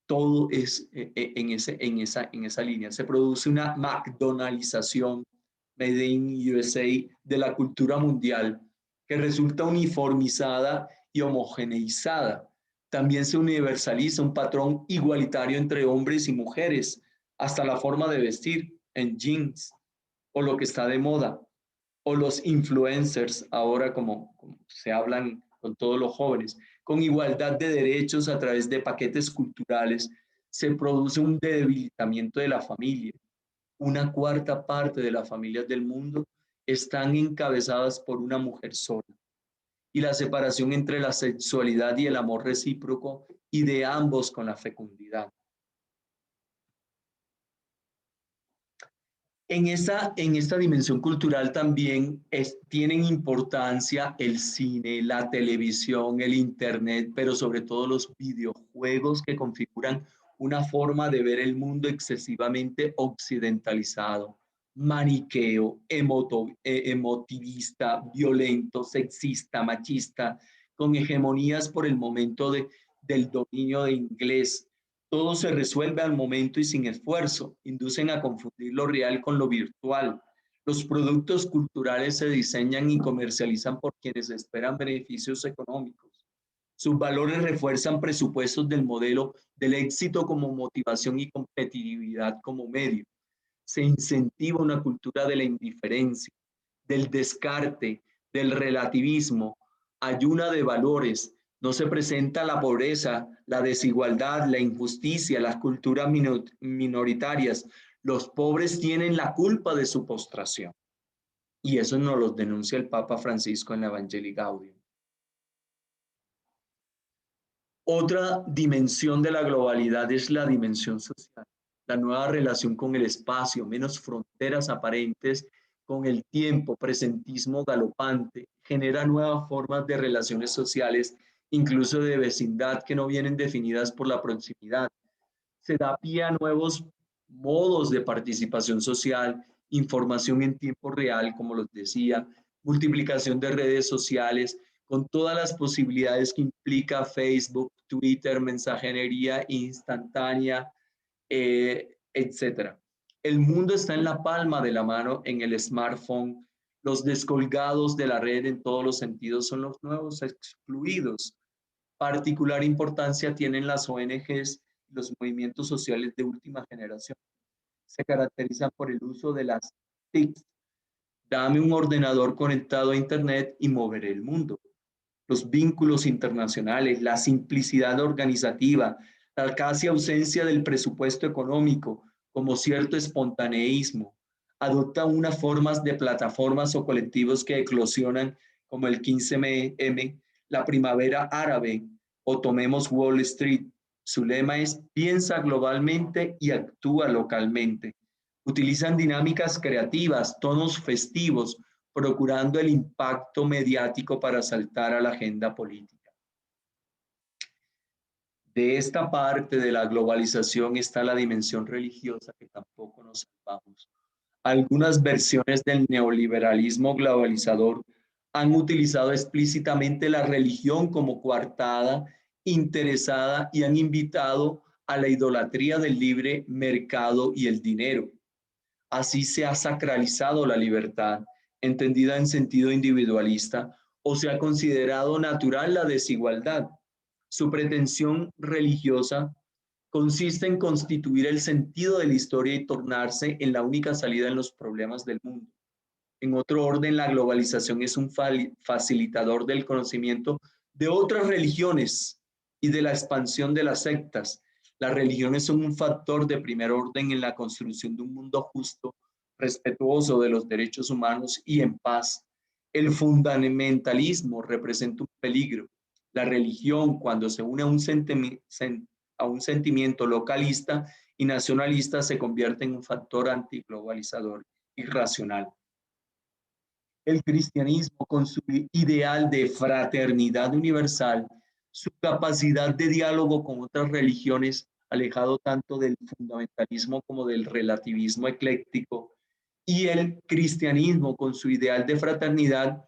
todo es en esa línea. Se produce una McDonaldización, Made in USA, de la cultura mundial, que resulta uniformizada y homogeneizada. También se universaliza un patrón igualitario entre hombres y mujeres, hasta la forma de vestir, en jeans, o lo que está de moda, o los influencers, ahora como se hablan con todos los jóvenes, con igualdad de derechos a través de paquetes culturales, se produce un debilitamiento de la familia. Una cuarta parte de las familias del mundo están encabezadas por una mujer sola. Y la separación entre la sexualidad y el amor recíproco y de ambos con la fecundidad. En esta dimensión cultural también tienen importancia el cine, la televisión, el internet, pero sobre todo los videojuegos que configuran una forma de ver el mundo excesivamente occidentalizado, maniqueo, emotivista, violento, sexista, machista, con hegemonías por el momento del dominio de inglés. Todo se resuelve al momento y sin esfuerzo. Inducen a confundir lo real con lo virtual. Los productos culturales se diseñan y comercializan por quienes esperan beneficios económicos. Sus valores refuerzan presupuestos del modelo del éxito como motivación y competitividad como medio. Se incentiva una cultura de la indiferencia, del descarte, del relativismo, ayuna de valores. No se presenta la pobreza, la desigualdad, la injusticia, las culturas minoritarias. Los pobres tienen la culpa de su postración. Y eso nos lo denuncia el Papa Francisco en la Evangelii Gaudium. Otra dimensión de la globalidad es la dimensión social. La nueva relación con el espacio, menos fronteras aparentes, con el tiempo, presentismo galopante, genera nuevas formas de relaciones sociales, incluso de vecindad, que no vienen definidas por la proximidad. Se da pie a nuevos modos de participación social, información en tiempo real, como los decía, multiplicación de redes sociales, con todas las posibilidades que implica Facebook, Twitter, mensajería instantánea, etcétera. El mundo está en la palma de la mano, en el smartphone. Los descolgados de la red en todos los sentidos son los nuevos excluidos. Particular importancia tienen las ONGs, los movimientos sociales de última generación. Se caracterizan por el uso de las TICs. Dame un ordenador conectado a Internet y moveré el mundo. Los vínculos internacionales, la simplicidad organizativa, la casi ausencia del presupuesto económico, como cierto espontaneísmo, adopta unas formas de plataformas o colectivos que eclosionan como el 15M, la primavera árabe o tomemos Wall Street. Su lema es piensa globalmente y actúa localmente. Utilizan dinámicas creativas, tonos festivos, procurando el impacto mediático para saltar a la agenda política. De esta parte de la globalización está la dimensión religiosa que tampoco nos salvamos. Algunas versiones del neoliberalismo globalizador han utilizado explícitamente la religión como coartada, interesada y han invitado a la idolatría del libre mercado y el dinero. Así se ha sacralizado la libertad, entendida en sentido individualista, o se ha considerado natural la desigualdad. Su pretensión religiosa consiste en constituir el sentido de la historia y tornarse en la única salida en los problemas del mundo. En otro orden, la globalización es un facilitador del conocimiento de otras religiones y de la expansión de las sectas. Las religiones son un factor de primer orden en la construcción de un mundo justo, respetuoso de los derechos humanos y en paz. El fundamentalismo representa un peligro. La religión, cuando se une a un sentimiento localista y nacionalista, se convierte en un factor antiglobalizador irracional. El cristianismo, con su ideal de fraternidad universal, su capacidad de diálogo con otras religiones, alejado tanto del fundamentalismo como del relativismo ecléctico, y el cristianismo, con su ideal de fraternidad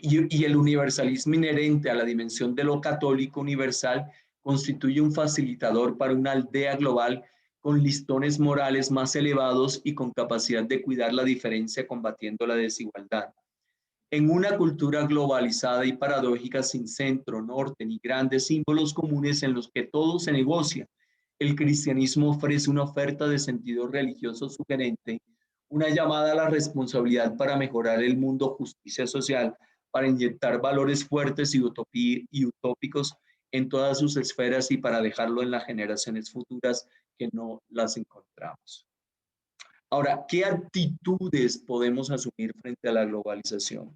y el universalismo inherente a la dimensión de lo católico universal, constituye un facilitador para una aldea global con listones morales más elevados y con capacidad de cuidar la diferencia combatiendo la desigualdad. En una cultura globalizada y paradójica sin centro, norte ni grandes símbolos comunes en los que todo se negocia, el cristianismo ofrece una oferta de sentido religioso sugerente, una llamada a la responsabilidad para mejorar el mundo, justicia social, para inyectar valores fuertes y utópicos en todas sus esferas y para dejarlo en las generaciones futuras que no las encontramos. Ahora, ¿qué actitudes podemos asumir frente a la globalización?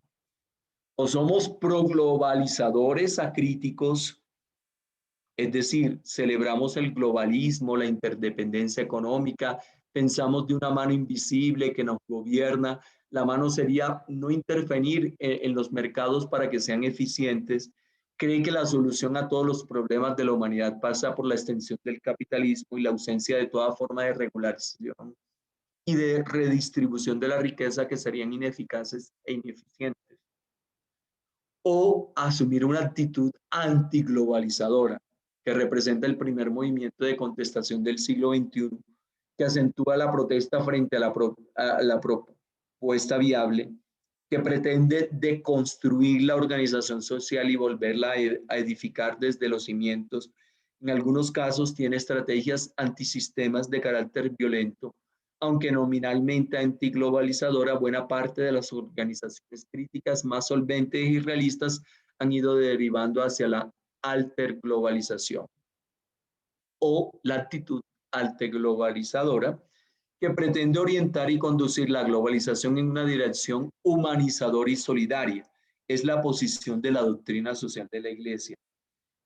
O somos proglobalizadores acríticos, es decir, celebramos el globalismo, la interdependencia económica, pensamos de una mano invisible que nos gobierna. La mano sería no intervenir en los mercados para que sean eficientes. Cree que la solución a todos los problemas de la humanidad pasa por la extensión del capitalismo y la ausencia de toda forma de regularización y de redistribución de la riqueza que serían ineficaces e ineficientes. O asumir una actitud antiglobalizadora, que representa el primer movimiento de contestación del siglo XXI, que acentúa la protesta frente a la propuesta viable, que pretende deconstruir la organización social y volverla a edificar desde los cimientos. En algunos casos tiene estrategias antisistemas de carácter violento, aunque nominalmente antiglobalizadora. Buena parte de las organizaciones críticas más solventes y realistas han ido derivando hacia la alterglobalización o la actitud alterglobalizadora, que pretende orientar y conducir la globalización en una dirección humanizadora y solidaria. Es la posición de la doctrina social de la Iglesia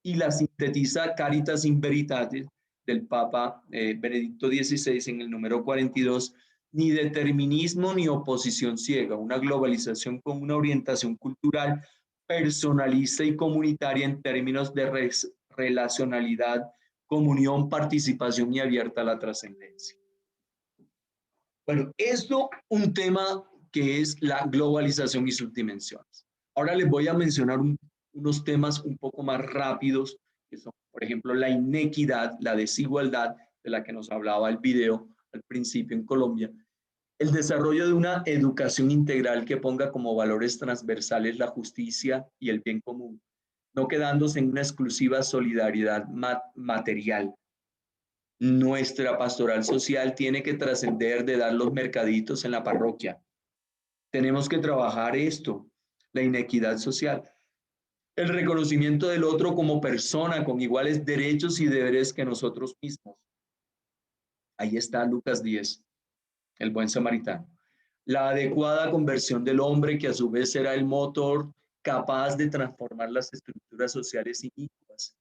y la sintetiza Caritas in Veritatis del Papa Benedicto XVI en el número 42. Ni determinismo ni oposición ciega, una globalización con una orientación cultural personalista y comunitaria en términos de relacionalidad, comunión, participación y abierta a la trascendencia. Bueno, esto un tema que es la globalización y sus dimensiones. Ahora les voy a mencionar unos temas un poco más rápidos, que son, por ejemplo, la inequidad, la desigualdad, de la que nos hablaba el video al principio en Colombia, el desarrollo de una educación integral que ponga como valores transversales la justicia y el bien común, no quedándose en una exclusiva solidaridad material. Nuestra pastoral social tiene que trascender de dar los mercaditos en la parroquia. Tenemos que trabajar esto, la inequidad social, el reconocimiento del otro como persona con iguales derechos y deberes que nosotros mismos. Ahí está Lucas 10, el buen samaritano. La adecuada conversión del hombre, que a su vez será el motor capaz de transformar las estructuras sociales inicuas.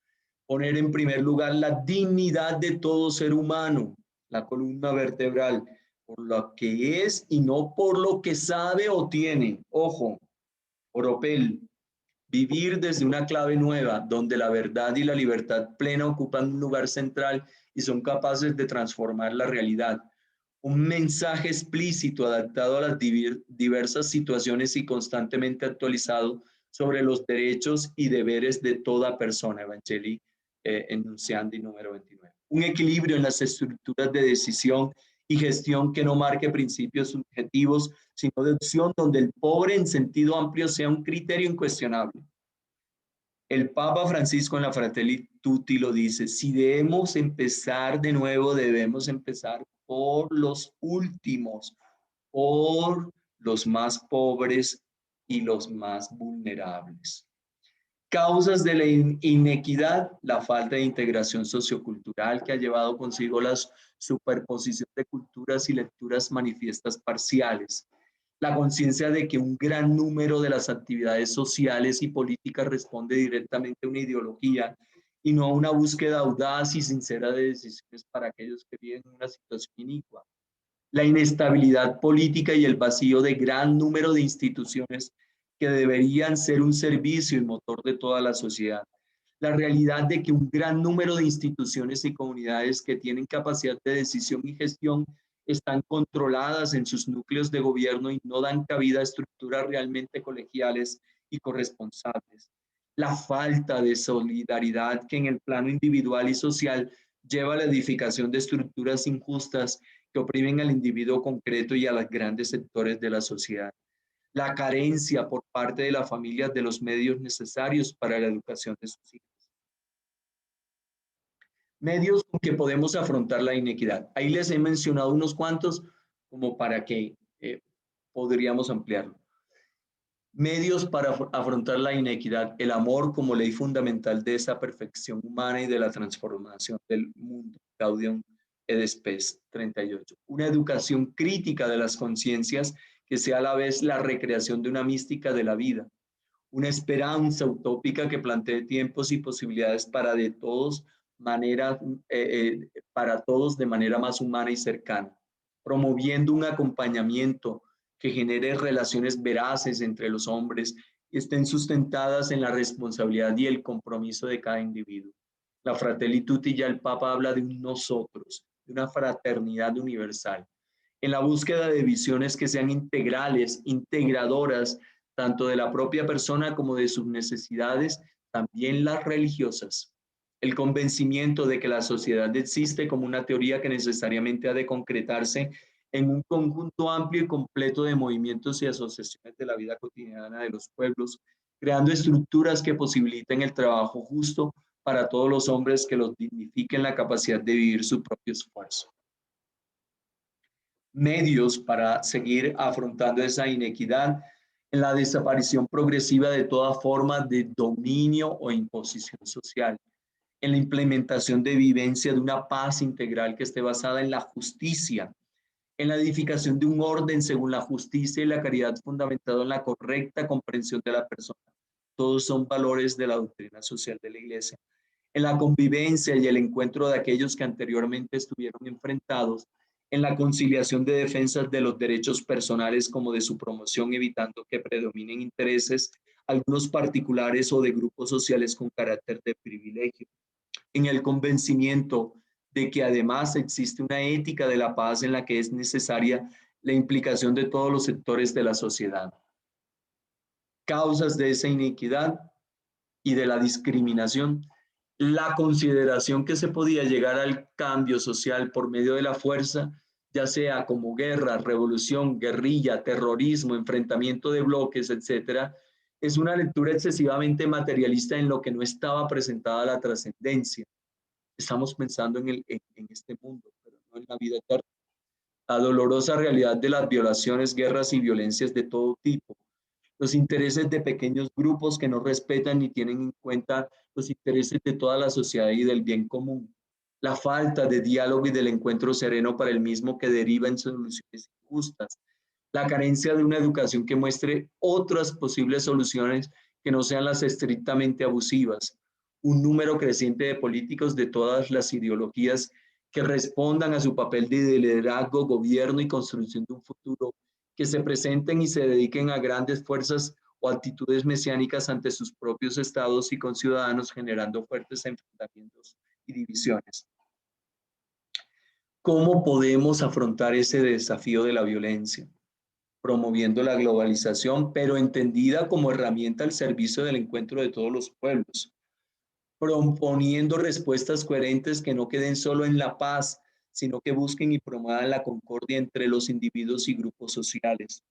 Poner en primer lugar la dignidad de todo ser humano, la columna vertebral, por lo que es y no por lo que sabe o tiene. Ojo, oropel, vivir desde una clave nueva, donde la verdad y la libertad plena ocupan un lugar central y son capaces de transformar la realidad. Un mensaje explícito adaptado a las diversas situaciones y constantemente actualizado sobre los derechos y deberes de toda persona. Evangelii Enunciandi número 29. Un equilibrio en las estructuras de decisión y gestión que no marque principios subjetivos, sino de opción donde el pobre en sentido amplio sea un criterio incuestionable. El Papa Francisco en la Fratelli Tutti lo dice: si debemos empezar de nuevo, debemos empezar por los últimos, por los más pobres y los más vulnerables. Causas de la inequidad, la falta de integración sociocultural que ha llevado consigo la superposición de culturas y lecturas manifiestas parciales. La conciencia de que un gran número de las actividades sociales y políticas responde directamente a una ideología y no a una búsqueda audaz y sincera de decisiones para aquellos que viven en una situación inicua. La inestabilidad política y el vacío de gran número de instituciones que deberían ser un servicio y motor de toda la sociedad. La realidad de que un gran número de instituciones y comunidades que tienen capacidad de decisión y gestión están controladas en sus núcleos de gobierno y no dan cabida a estructuras realmente colegiales y corresponsables. La falta de solidaridad que en el plano individual y social lleva a la edificación de estructuras injustas que oprimen al individuo concreto y a los grandes sectores de la sociedad. La carencia por parte de las familias de los medios necesarios para la educación de sus hijos. Medios con que podemos afrontar la inequidad. Ahí les he mencionado unos cuantos como para que podríamos ampliarlo. Medios para afrontar la inequidad. El amor como ley fundamental de esa perfección humana y de la transformación del mundo. Gaudium et Spes 38. Una educación crítica de las conciencias que sea a la vez la recreación de una mística de la vida. Una esperanza utópica que plantee tiempos y posibilidades para todos de manera más humana y cercana, promoviendo un acompañamiento que genere relaciones veraces entre los hombres y estén sustentadas en la responsabilidad y el compromiso de cada individuo. La Fratelli Tutti, ya el Papa habla de un nosotros, de una fraternidad universal, en la búsqueda de visiones que sean integrales, integradoras, tanto de la propia persona como de sus necesidades, también las religiosas. El convencimiento de que la sociedad existe como una teoría que necesariamente ha de concretarse en un conjunto amplio y completo de movimientos y asociaciones de la vida cotidiana de los pueblos, creando estructuras que posibiliten el trabajo justo para todos los hombres, que los dignifiquen la capacidad de vivir su propio esfuerzo. Medios para seguir afrontando esa inequidad, en la desaparición progresiva de toda forma de dominio o imposición social, en la implementación de vivencia de una paz integral que esté basada en la justicia, en la edificación de un orden según la justicia y la caridad fundamentado en la correcta comprensión de la persona. Todos son valores de la doctrina social de la Iglesia. En la convivencia y el encuentro de aquellos que anteriormente estuvieron enfrentados, en la conciliación de defensas de los derechos personales como de su promoción, evitando que predominen intereses algunos particulares o de grupos sociales con carácter de privilegio, en el convencimiento de que además existe una ética de la paz en la que es necesaria la implicación de todos los sectores de la sociedad. Causas de esa inequidad y de la discriminación. La consideración que se podía llegar al cambio social por medio de la fuerza, ya sea como guerra, revolución, guerrilla, terrorismo, enfrentamiento de bloques, etcétera, es una lectura excesivamente materialista en lo que no estaba presentada la trascendencia. Estamos pensando en este mundo, pero no en la vida eterna. La dolorosa realidad de las violaciones, guerras y violencias de todo tipo. Los intereses de pequeños grupos que no respetan ni tienen en cuenta los intereses de toda la sociedad y del bien común. La falta de diálogo y del encuentro sereno para el mismo, que deriva en soluciones injustas. La carencia de una educación que muestre otras posibles soluciones que no sean las estrictamente abusivas. Un número creciente de políticos de todas las ideologías que respondan a su papel de liderazgo, gobierno y construcción de un futuro, que se presenten y se dediquen a grandes fuerzas o actitudes mesiánicas ante sus propios estados y con ciudadanos, generando fuertes enfrentamientos y divisiones. ¿Cómo podemos afrontar ese desafío de la violencia? Promoviendo la globalización, pero entendida como herramienta al servicio del encuentro de todos los pueblos, proponiendo respuestas coherentes que no queden solo en la paz, sino que busquen y promuevan la concordia entre los individuos y grupos sociales,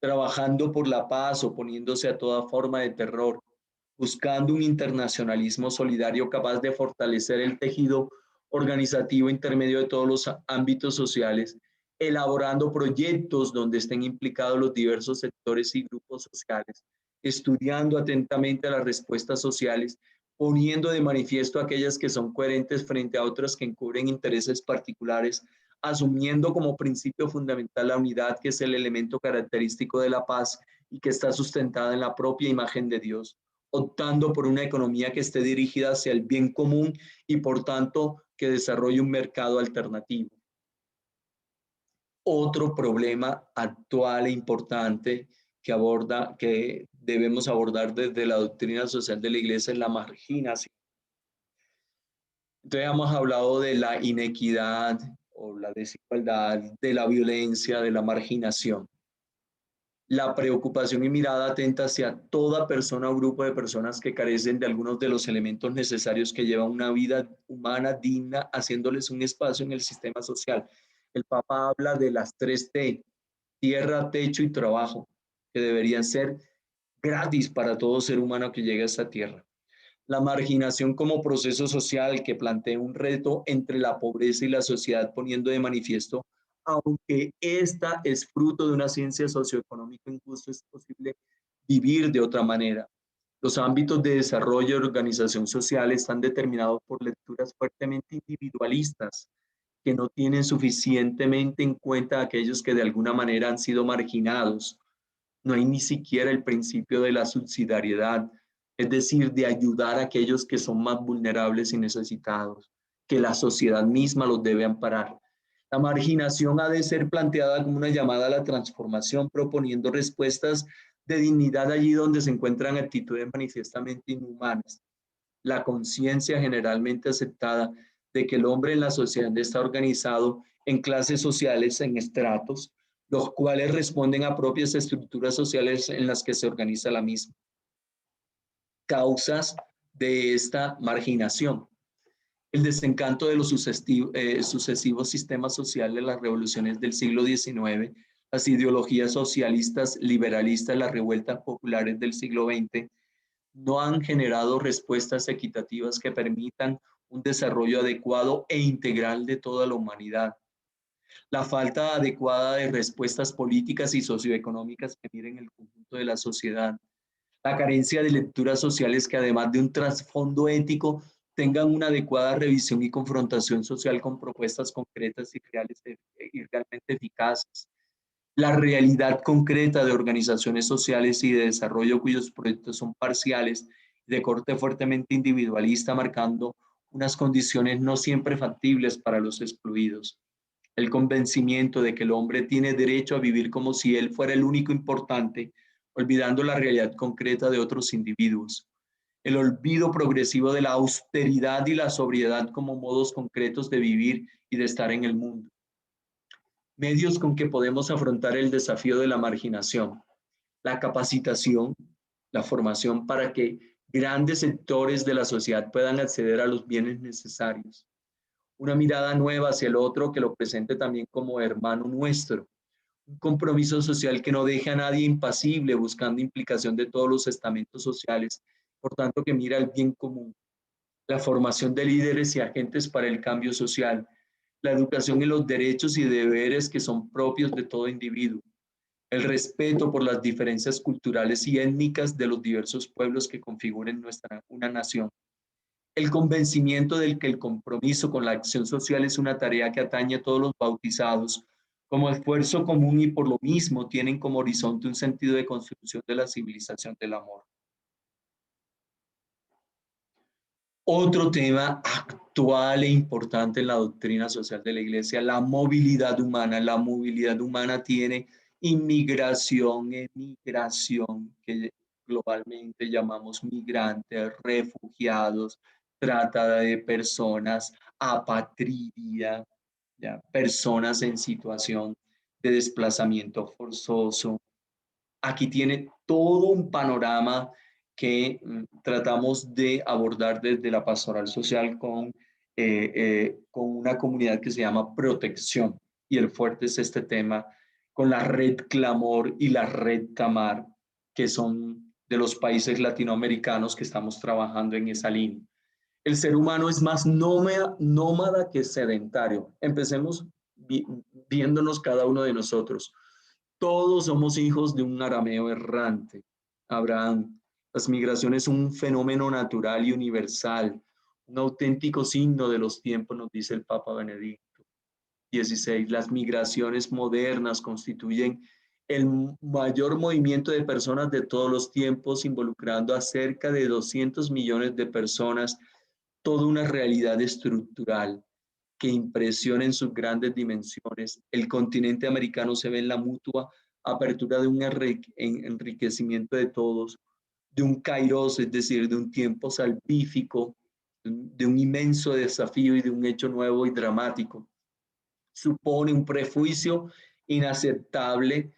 trabajando por la paz, oponiéndose a toda forma de terror, buscando un internacionalismo solidario capaz de fortalecer el tejido organizativo intermedio de todos los ámbitos sociales, elaborando proyectos donde estén implicados los diversos sectores y grupos sociales, estudiando atentamente las respuestas sociales, poniendo de manifiesto aquellas que son coherentes frente a otras que encubren intereses particulares, asumiendo como principio fundamental la unidad, que es el elemento característico de la paz y que está sustentada en la propia imagen de Dios, optando por una economía que esté dirigida hacia el bien común y por tanto que desarrolle un mercado alternativo. Otro problema actual e importante que debemos abordar desde la doctrina social de la Iglesia es la marginación. Entonces hemos hablado de la inequidad o la desigualdad, de la violencia, de la marginación. La preocupación y mirada atenta hacia toda persona o grupo de personas que carecen de algunos de los elementos necesarios que llevan una vida humana digna, haciéndoles un espacio en el sistema social. El Papa habla de las 3T: tierra, techo y trabajo, que deberían ser gratis para todo ser humano que llegue a esta tierra. La marginación como proceso social que plantea un reto entre la pobreza y la sociedad, poniendo de manifiesto, aunque esta es fruto de una ciencia socioeconómica injusta, es posible vivir de otra manera. Los ámbitos de desarrollo y organización social están determinados por lecturas fuertemente individualistas, que no tienen suficientemente en cuenta a aquellos que de alguna manera han sido marginados. No hay ni siquiera el principio de la subsidiariedad, es decir, de ayudar a aquellos que son más vulnerables y necesitados, que la sociedad misma los debe amparar. La marginación ha de ser planteada como una llamada a la transformación, proponiendo respuestas de dignidad allí donde se encuentran actitudes manifiestamente inhumanas. La conciencia generalmente aceptada de que el hombre en la sociedad está organizado en clases sociales, en estratos, los cuales responden a propias estructuras sociales en las que se organiza la misma. Causas de esta marginación: el desencanto de los sucesivos sistemas sociales, las revoluciones del siglo XIX, las ideologías socialistas, liberalistas, las revueltas populares del siglo XX, no han generado respuestas equitativas que permitan un desarrollo adecuado e integral de toda la humanidad. La falta adecuada de respuestas políticas y socioeconómicas que miren el conjunto de la sociedad. La carencia de lecturas sociales que, además de un trasfondo ético, tengan una adecuada revisión y confrontación social con propuestas concretas y realmente eficaces. La realidad concreta de organizaciones sociales y de desarrollo cuyos proyectos son parciales, de corte fuertemente individualista, marcando unas condiciones no siempre factibles para los excluidos. El convencimiento de que el hombre tiene derecho a vivir como si él fuera el único importante, olvidando la realidad concreta de otros individuos. El olvido progresivo de la austeridad y la sobriedad como modos concretos de vivir y de estar en el mundo. Medios con que podemos afrontar el desafío de la marginación: la capacitación, la formación para que grandes sectores de la sociedad puedan acceder a los bienes necesarios. Una mirada nueva hacia el otro que lo presente también como hermano nuestro. Un compromiso social que no deje a nadie impasible, buscando implicación de todos los estamentos sociales, por tanto que mira el bien común. La formación de líderes y agentes para el cambio social, la educación en los derechos y deberes que son propios de todo individuo, el respeto por las diferencias culturales y étnicas de los diversos pueblos que configuren una nación, el convencimiento del que el compromiso con la acción social es una tarea que atañe a todos los bautizados como esfuerzo común y por lo mismo tienen como horizonte un sentido de construcción de la civilización del amor. Otro tema actual e importante en la doctrina social de la Iglesia: la movilidad humana. La movilidad humana tiene inmigración, emigración, que globalmente llamamos migrantes, refugiados, trata de personas, apatridia, ¿ya? Personas en situación de desplazamiento forzoso. Aquí tiene todo un panorama que tratamos de abordar desde la pastoral social con una comunidad que se llama Protección. Y el fuerte es este tema con la red Clamor y la red Camar, que son de los países latinoamericanos que estamos trabajando en esa línea. El ser humano es más nómada que sedentario. Empecemos viéndonos cada uno de nosotros. Todos somos hijos de un arameo errante. Abraham. Las migraciones son un fenómeno natural y universal, un auténtico signo de los tiempos, nos dice el Papa Benedicto XVI. Las migraciones modernas constituyen el mayor movimiento de personas de todos los tiempos, involucrando a cerca de 200 millones de personas, toda una realidad estructural que impresiona en sus grandes dimensiones. El continente americano se ve en la mutua apertura de un enriquecimiento de todos, de un kairos, es decir, de un tiempo salvífico, de un inmenso desafío y de un hecho nuevo y dramático. Supone un prejuicio inaceptable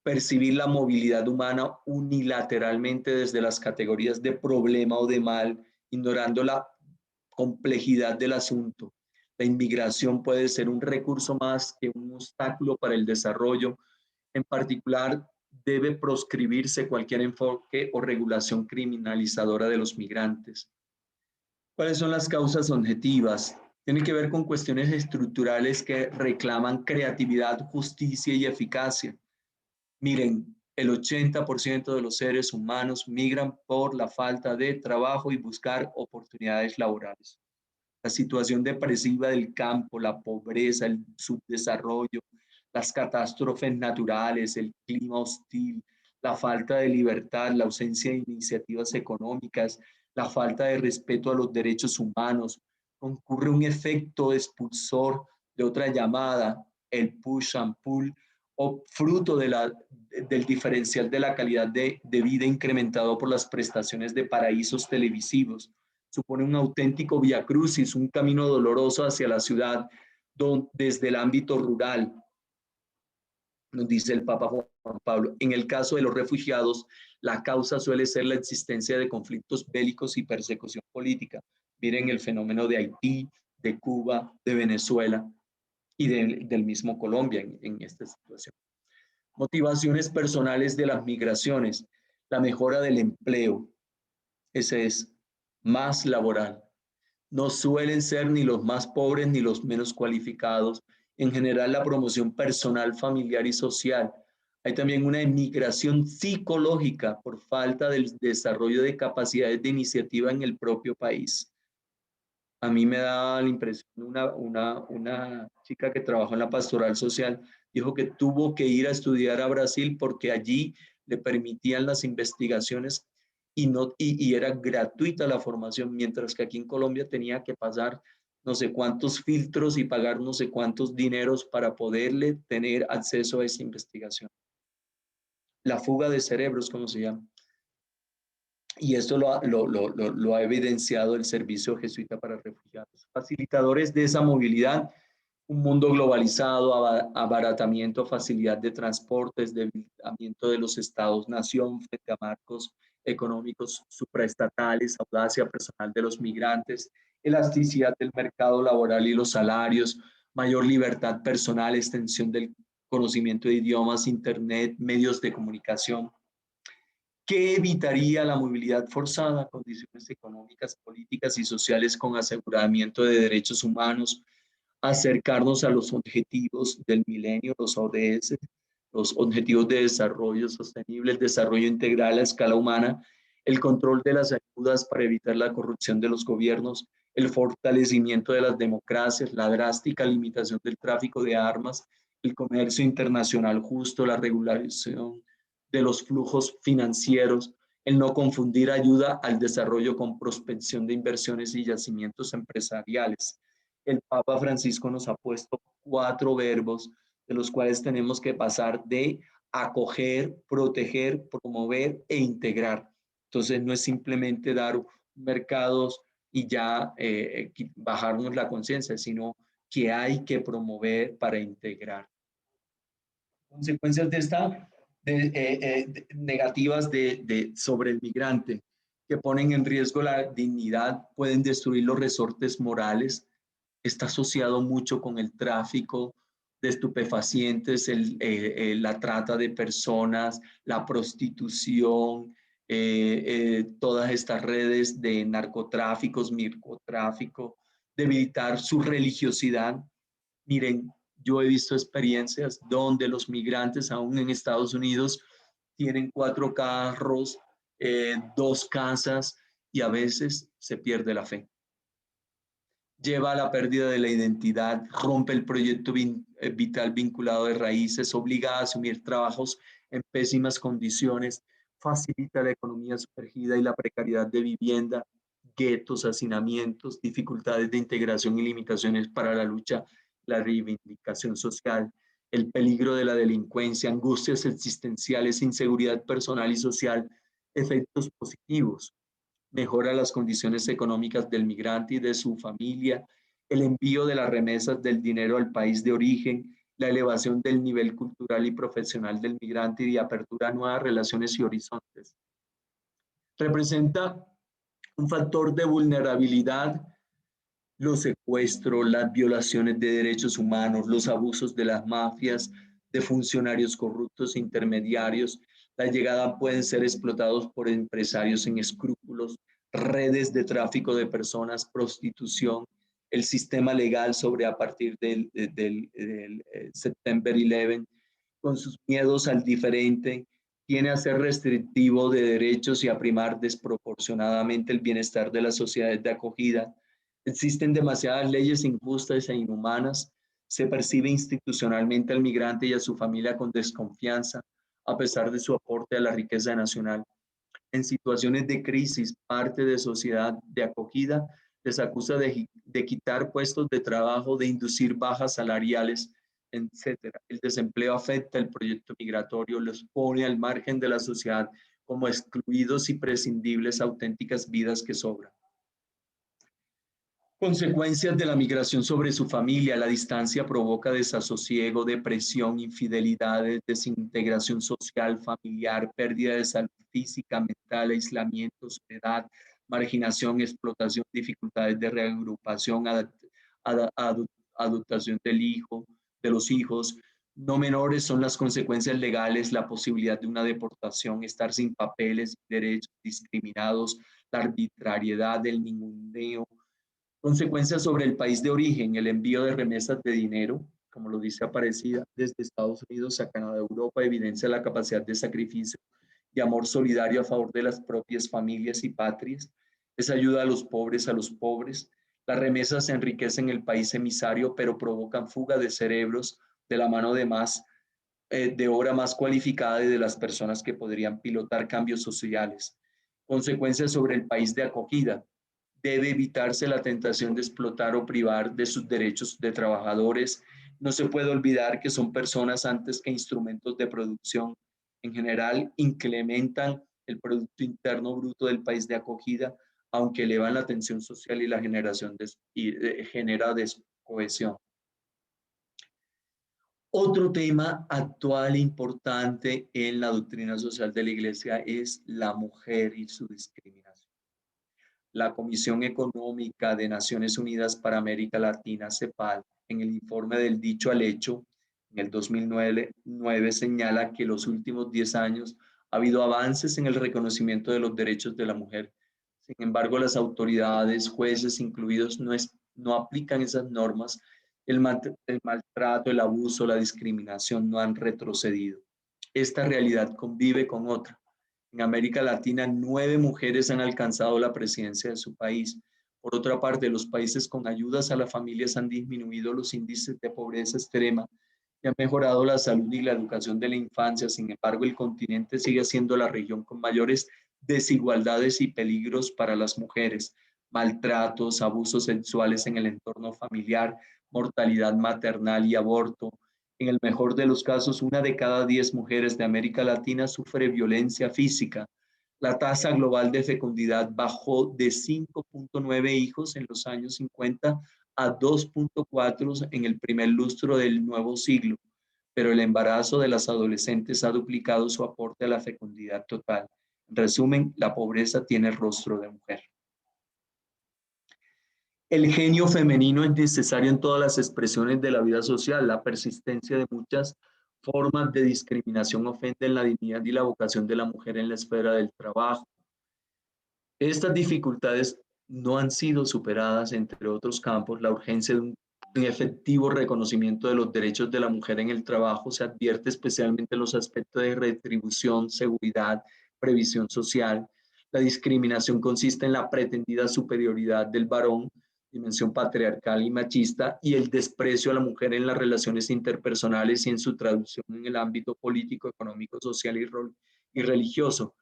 percibir la movilidad humana unilateralmente desde las categorías de problema o de mal, ignorando la complejidad del asunto. La inmigración puede ser un recurso más que un obstáculo para el desarrollo. En particular, debe proscribirse cualquier enfoque o regulación criminalizadora de los migrantes. ¿Cuáles son las causas objetivas? Tienen que ver con cuestiones estructurales que reclaman creatividad, justicia y eficacia. Miren, el 80% de los seres humanos migran por la falta de trabajo y buscar oportunidades laborales. La situación depresiva del campo, la pobreza, el subdesarrollo, las catástrofes naturales, el clima hostil, la falta de libertad, la ausencia de iniciativas económicas, la falta de respeto a los derechos humanos, concurre un efecto expulsor de otra llamada, el push and pull, o fruto del diferencial de la calidad de vida incrementado por las prestaciones de paraísos televisivos. Supone un auténtico viacrucis, un camino doloroso hacia la ciudad desde el ámbito rural, nos dice el Papa Juan Pablo. En el caso de los refugiados, la causa suele ser la existencia de conflictos bélicos y persecución política. Miren el fenómeno de Haití, de Cuba, de Venezuela y del mismo Colombia en esta situación. Motivaciones personales de las migraciones, la mejora del empleo, ese es más laboral. No suelen ser ni los más pobres ni los menos cualificados. En general, la promoción personal, familiar y social. Hay también una emigración psicológica por falta del desarrollo de capacidades de iniciativa en el propio país. A mí me da la impresión, una chica que trabajó en la pastoral social dijo que tuvo que ir a estudiar a Brasil porque allí le permitían las investigaciones y era gratuita la formación, mientras que aquí en Colombia tenía que pasar no sé cuántos filtros y pagar no sé cuántos dineros para poderle tener acceso a esa investigación. La fuga de cerebros, ¿cómo se llama? Y esto lo ha evidenciado el Servicio Jesuita para Refugiados. Facilitadores de esa movilidad, un mundo globalizado, abaratamiento, facilidad de transportes, debilitamiento de los estados-nación frente a marcos económicos supraestatales, audacia personal de los migrantes, elasticidad del mercado laboral y los salarios, mayor libertad personal, extensión del conocimiento de idiomas, internet, medios de comunicación. ¿Qué evitaría la movilidad forzada? Condiciones económicas, políticas y sociales con aseguramiento de derechos humanos, acercarnos a los objetivos del milenio, los ODS, los objetivos de desarrollo sostenible, el desarrollo integral a escala humana, el control de las ayudas para evitar la corrupción de los gobiernos, el fortalecimiento de las democracias, la drástica limitación del tráfico de armas, el comercio internacional justo, la regulación de los flujos financieros, el no confundir ayuda al desarrollo con prospección de inversiones y yacimientos empresariales. El Papa Francisco nos ha puesto 4 verbos de los cuales tenemos que pasar de acoger, proteger, promover e integrar. Entonces no es simplemente dar mercados y ya bajarnos la conciencia, sino que hay que promover para integrar. Consecuencias de esta negativas sobre el migrante que ponen en riesgo la dignidad, pueden destruir los resortes morales, está asociado mucho con el tráfico de estupefacientes, la trata de personas, la prostitución, todas estas redes de narcotráficos, microtráfico, debilitar su religiosidad. Miren, yo he visto experiencias donde los migrantes, aún en Estados Unidos, tienen 4 carros, 2 casas y a veces se pierde la fe. Lleva a la pérdida de la identidad, rompe el proyecto vital vinculado de raíces, obliga a asumir trabajos en pésimas condiciones, facilita la economía sumergida y la precariedad de vivienda, guetos, hacinamientos, dificultades de integración y limitaciones para la lucha, la reivindicación social, el peligro de la delincuencia, angustias existenciales, inseguridad personal y social, efectos positivos. Mejora las condiciones económicas del migrante y de su familia, el envío de las remesas del dinero al país de origen, la elevación del nivel cultural y profesional del migrante y apertura a nuevas relaciones y horizontes. Representa un factor de vulnerabilidad, los secuestros, las violaciones de derechos humanos, los abusos de las mafias, de funcionarios corruptos, intermediarios. La llegada pueden ser explotados por empresarios sin escrúpulos, redes de tráfico de personas, prostitución, el sistema legal sobre a partir del September 11, con sus miedos al diferente, tiene a ser restrictivo de derechos y a primar desproporcionadamente el bienestar de las sociedades de acogida. Existen demasiadas leyes injustas e inhumanas. Se percibe institucionalmente al migrante y a su familia con desconfianza, a pesar de su aporte a la riqueza nacional. En situaciones de crisis, parte de sociedad de acogida les acusa de quitar puestos de trabajo, de inducir bajas salariales, etc. El desempleo afecta el proyecto migratorio, los pone al margen de la sociedad como excluidos y prescindibles, auténticas vidas que sobran. Consecuencias de la migración sobre su familia. La distancia provoca desasosiego, depresión, infidelidades, desintegración social, familiar, pérdida de salud física, mental, aislamiento, soledad, marginación, explotación, dificultades de reagrupación, adoptación del hijo, de los hijos. No menores son las consecuencias legales, la posibilidad de una deportación, estar sin papeles, derechos discriminados, la arbitrariedad del ninguneo. Consecuencias sobre el país de origen, el envío de remesas de dinero, como lo dice Aparecida, desde Estados Unidos a Canadá, Europa, evidencia la capacidad de sacrificio y amor solidario a favor de las propias familias y patrias. Es ayuda a los pobres, a los pobres. Las remesas enriquecen el país emisario, pero provocan fuga de cerebros de la mano de obra más cualificada y de las personas que podrían pilotar cambios sociales. Consecuencias sobre el país de acogida. Debe evitarse la tentación de explotar o privar de sus derechos de trabajadores. No se puede olvidar que son personas antes que instrumentos de producción. En general, incrementan el Producto Interno Bruto del país de acogida, aunque elevan la tensión social y la genera descohesión. Otro tema actual e importante en la doctrina social de la Iglesia es la mujer y su discriminación. La Comisión Económica de Naciones Unidas para América Latina, CEPAL, en el informe del dicho al hecho, en el 2009, señala que en los últimos 10 años ha habido avances en el reconocimiento de los derechos de la mujer. Sin embargo, las autoridades, jueces incluidos, no aplican esas normas. El maltrato, el abuso, la discriminación no han retrocedido. Esta realidad convive con otra. En América Latina, 9 mujeres han alcanzado la presidencia de su país. Por otra parte, los países con ayudas a las familias han disminuido los índices de pobreza extrema y han mejorado la salud y la educación de la infancia. Sin embargo, el continente sigue siendo la región con mayores desigualdades y peligros para las mujeres. Maltratos, abusos sexuales en el entorno familiar, mortalidad maternal y aborto. En el mejor de los casos, 1 de cada 10 mujeres de América Latina sufre violencia física. La tasa global de fecundidad bajó de 5.9 hijos en los años 50 a 2.4 en el primer lustro del nuevo siglo, pero el embarazo de las adolescentes ha duplicado su aporte a la fecundidad total. En resumen, la pobreza tiene el rostro de mujer. El genio femenino es necesario en todas las expresiones de la vida social. La persistencia de muchas formas de discriminación ofenden la dignidad y la vocación de la mujer en la esfera del trabajo. Estas dificultades no han sido superadas, entre otros campos, la urgencia de un un efectivo reconocimiento de los derechos de la mujer en el trabajo. Se advierte especialmente los aspectos de retribución, seguridad, previsión social. La discriminación consiste en la pretendida superioridad del varón, dimensión patriarcal y machista, y el desprecio a la mujer en las relaciones interpersonales y en su traducción en el ámbito político, económico, social y religioso.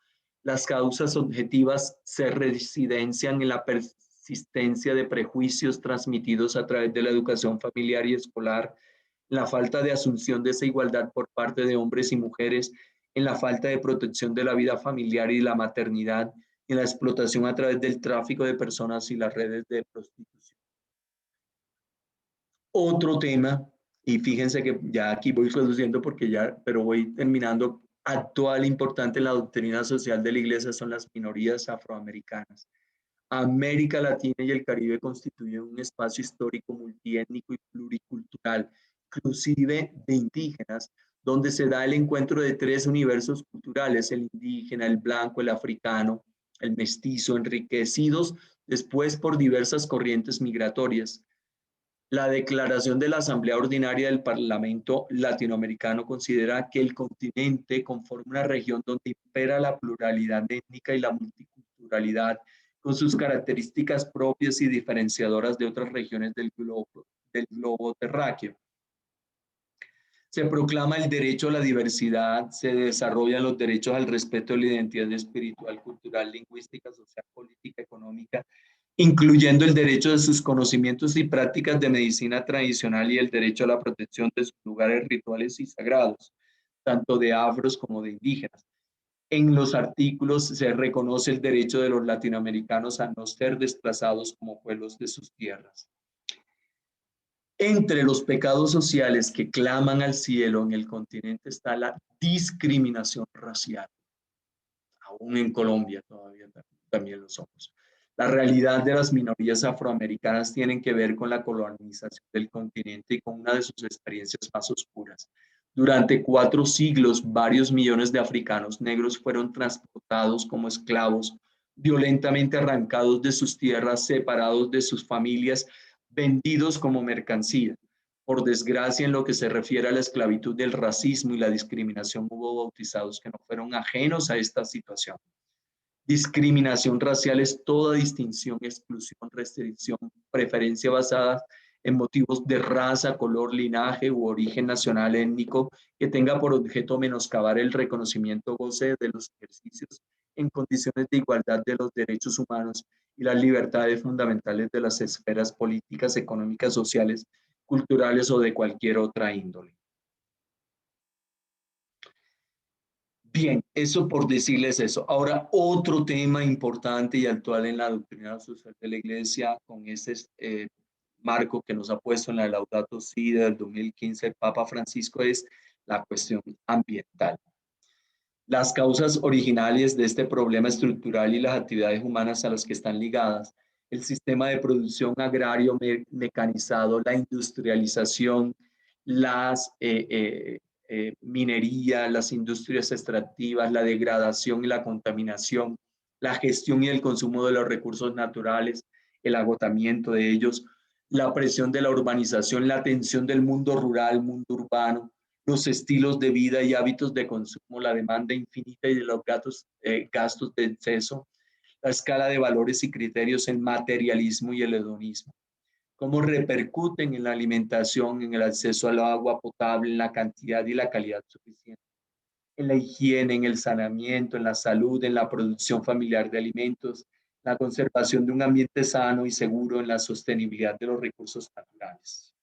Las causas objetivas se residencian en la persistencia de prejuicios transmitidos a través de la educación familiar y escolar, en la falta de asunción de esa igualdad por parte de hombres y mujeres, en la falta de protección de la vida familiar y la maternidad, en la explotación a través del tráfico de personas y las redes de prostitución. Otro tema, y fíjense que ya aquí voy reduciendo porque ya, pero voy terminando, actual, importante en la doctrina social de la Iglesia son las minorías afroamericanas. América Latina y el Caribe constituyen un espacio histórico multiétnico y pluricultural, inclusive de indígenas, donde se da el encuentro de tres universos culturales, el indígena, el blanco, el africano, el mestizo, enriquecidos después por diversas corrientes migratorias. La declaración de la Asamblea Ordinaria del Parlamento Latinoamericano considera que el continente conforma una región donde impera la pluralidad étnica y la multiculturalidad, con sus características propias y diferenciadoras de otras regiones del globo terráqueo. Se proclama el derecho a la diversidad, se desarrollan los derechos al respeto de la identidad espiritual, cultural, lingüística, social, política, económica, incluyendo el derecho de sus conocimientos y prácticas de medicina tradicional y el derecho a la protección de sus lugares rituales y sagrados, tanto de afros como de indígenas. En los artículos se reconoce el derecho de los latinoamericanos a no ser desplazados como pueblos de sus tierras. Entre los pecados sociales que claman al cielo en el continente está la discriminación racial. Aún en Colombia todavía también lo somos. La realidad de las minorías afroamericanas tienen que ver con la colonización del continente y con una de sus experiencias más oscuras. Durante 4 siglos, varios millones de africanos negros fueron transportados como esclavos, violentamente arrancados de sus tierras, separados de sus familias, vendidos como mercancía. Por desgracia, en lo que se refiere a la esclavitud del racismo y la discriminación, hubo bautizados que no fueron ajenos a esta situación. Discriminación racial es toda distinción, exclusión, restricción, preferencia basada en motivos de raza, color, linaje u origen nacional étnico que tenga por objeto menoscabar el reconocimiento goce de los ejercicios en condiciones de igualdad de los derechos humanos y las libertades fundamentales de las esferas políticas, económicas, sociales, culturales o de cualquier otra índole. Bien, eso por decirles eso. Ahora, otro tema importante y actual en la doctrina social de la Iglesia, con este marco que nos ha puesto en la Laudato Si del 2015 el Papa Francisco, es la cuestión ambiental. Las causas originales de este problema estructural y las actividades humanas a las que están ligadas, el sistema de producción agrario mecanizado, la industrialización, las minería, las industrias extractivas, la degradación y la contaminación, la gestión y el consumo de los recursos naturales, el agotamiento de ellos, la presión de la urbanización, la tensión del mundo rural, mundo urbano, los estilos de vida y hábitos de consumo, la demanda infinita y de los gastos de exceso, la escala de valores y criterios, el materialismo y el hedonismo. Cómo repercuten en la alimentación, en el acceso al agua potable, en la cantidad y la calidad suficiente, en la higiene, en el saneamiento, en la salud, en la producción familiar de alimentos, la conservación de un ambiente sano y seguro, en la sostenibilidad de los recursos naturales.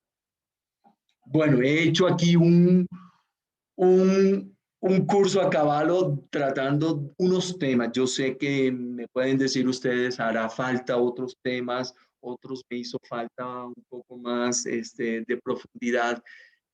Bueno, he hecho aquí un curso a caballo tratando unos temas. Yo sé que me pueden decir ustedes, hará falta otros temas, otros me hizo falta un poco más de profundidad,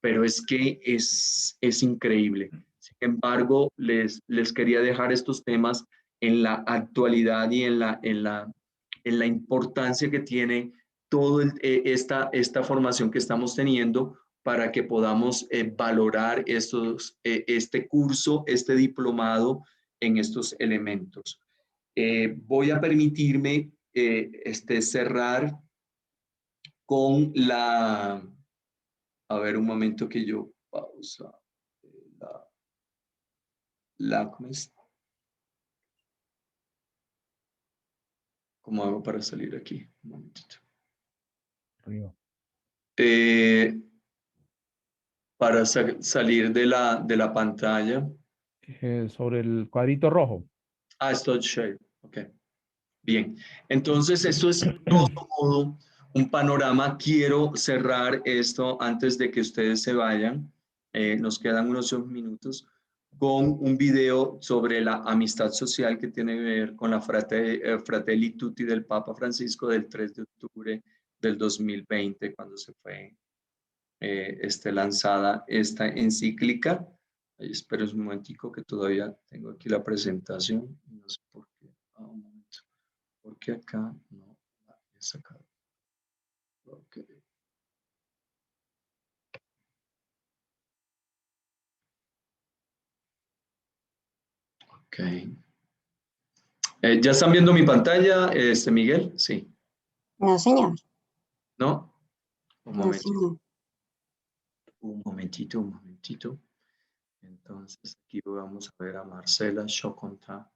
pero es que es increíble. Sin embargo, les quería dejar estos temas en la actualidad y en la importancia que tiene toda esta formación que estamos teniendo para que podamos valorar este curso, este diplomado en estos elementos. Voy a permitirme cerrar con la, a ver un momento que yo pausa, ¿cómo es? ¿Cómo hago para salir aquí? Un momentito. Para salir de la pantalla. Sobre el cuadrito rojo. Esto es share. Ok. Bien. Entonces, esto es todo modo un panorama. Quiero cerrar esto antes de que ustedes se vayan. Nos quedan unos 2 minutos con un video sobre la amistad social que tiene que ver con la Fratelli Tutti del Papa Francisco del 3 de octubre del 2020, cuando se fue lanzada esta encíclica. Ahí espero un momentico que todavía tengo aquí la presentación. No sé por qué. Un momento. Porque acá no la he sacado. Okay. Ok. ¿Ya están viendo mi pantalla, Miguel? Sí. No, señor. ¿No? Un No, momentito. señor. Un momentito. Entonces, aquí vamos a ver a Marcela Choconta.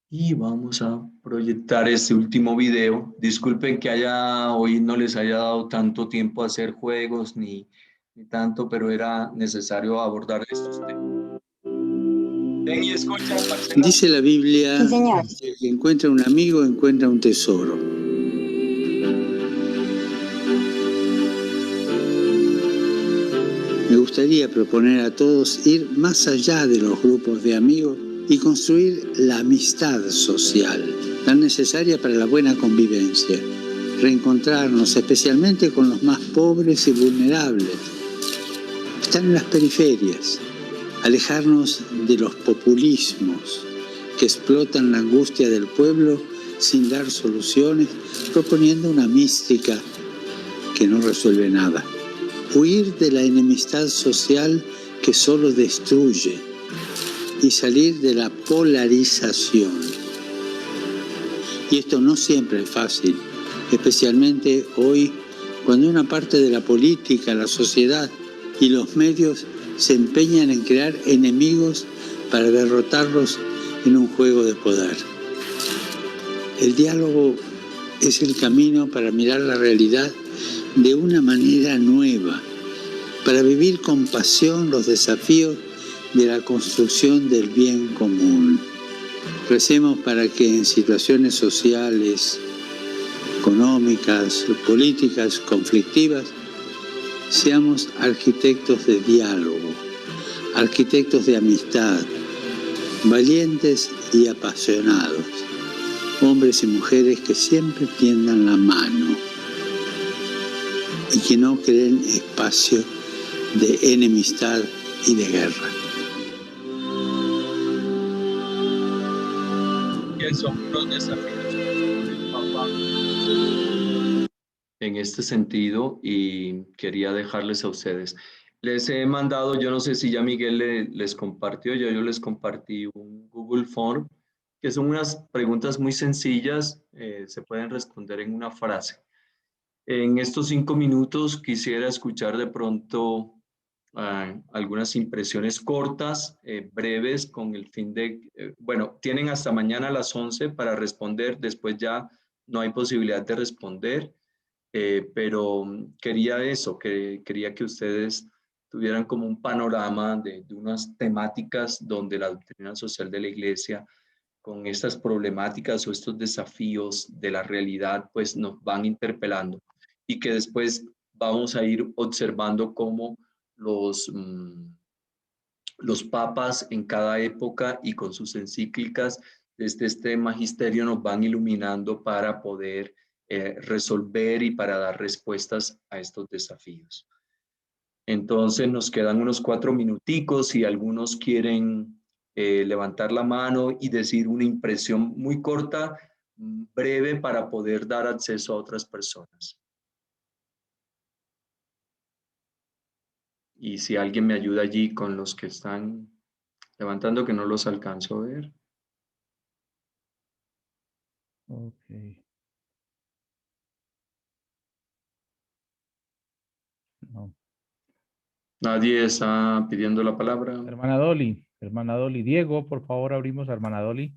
Y vamos a proyectar este último video. Disculpen que hoy no les haya dado tanto tiempo a hacer juegos ni tanto, pero era necesario abordar estos temas. Ven y escucha, Marcela. Dice la Biblia Sí, señor. que el que encuentra un amigo encuentra un tesoro. Me gustaría proponer a todos ir más allá de los grupos de amigos y construir la amistad social, tan necesaria para la buena convivencia. Reencontrarnos especialmente con los más pobres y vulnerables. Están en las periferias. Alejarnos de los populismos que explotan la angustia del pueblo sin dar soluciones, proponiendo una mística que no resuelve nada. Huir de la enemistad social que solo destruye y salir de la polarización. Y esto no siempre es fácil, especialmente hoy, cuando una parte de la política, la sociedad y los medios se empeñan en crear enemigos para derrotarlos en un juego de poder. El diálogo es el camino para mirar la realidad de una manera nueva, para vivir con pasión los desafíos de la construcción del bien común. Recemos para que en situaciones sociales, económicas, políticas, conflictivas, seamos arquitectos de diálogo, arquitectos de amistad, valientes y apasionados, hombres y mujeres que siempre tiendan la mano y que no creen espacio de enemistad y de guerra. Que son los desafíos del Papa en este sentido, y quería dejarles a ustedes. Les he mandado, yo no sé si ya Miguel les compartió, yo les compartí un Google Form, que son unas preguntas muy sencillas, se pueden responder en una frase. En estos 5 minutos quisiera escuchar de pronto algunas impresiones cortas, breves, con el fin de, bueno, tienen hasta mañana a las 11 para responder, después ya no hay posibilidad de responder. Pero quería eso, quería que ustedes tuvieran como un panorama de unas temáticas donde la doctrina social de la Iglesia, con estas problemáticas o estos desafíos de la realidad, pues nos van interpelando, y que después vamos a ir observando cómo los papas en cada época y con sus encíclicas desde este magisterio nos van iluminando para poder resolver y para dar respuestas a estos desafíos. Entonces nos quedan unos 4 minuticos, si algunos quieren levantar la mano y decir una impresión muy corta, breve, para poder dar acceso a otras personas. Y si alguien me ayuda allí con los que están levantando, que no los alcanzo a ver. Ok. Nadie está pidiendo la palabra. Hermana Dolly. Diego, por favor, abrimos a hermana Dolly.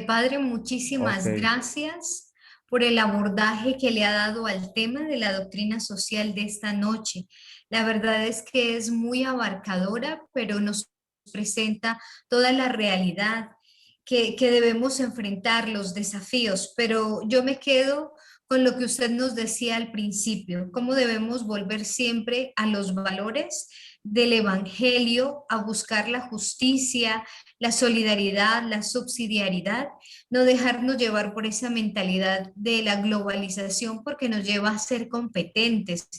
Padre, muchísimas Ok. gracias por el abordaje que le ha dado al tema de la doctrina social de esta noche. La verdad es que es muy abarcadora, pero nos presenta toda la realidad que debemos enfrentar, los desafíos. Pero yo me quedo con lo que usted nos decía al principio, cómo debemos volver siempre a los valores del Evangelio, a buscar la justicia, la solidaridad, la subsidiariedad, no dejarnos llevar por esa mentalidad de la globalización porque nos lleva a ser competentes.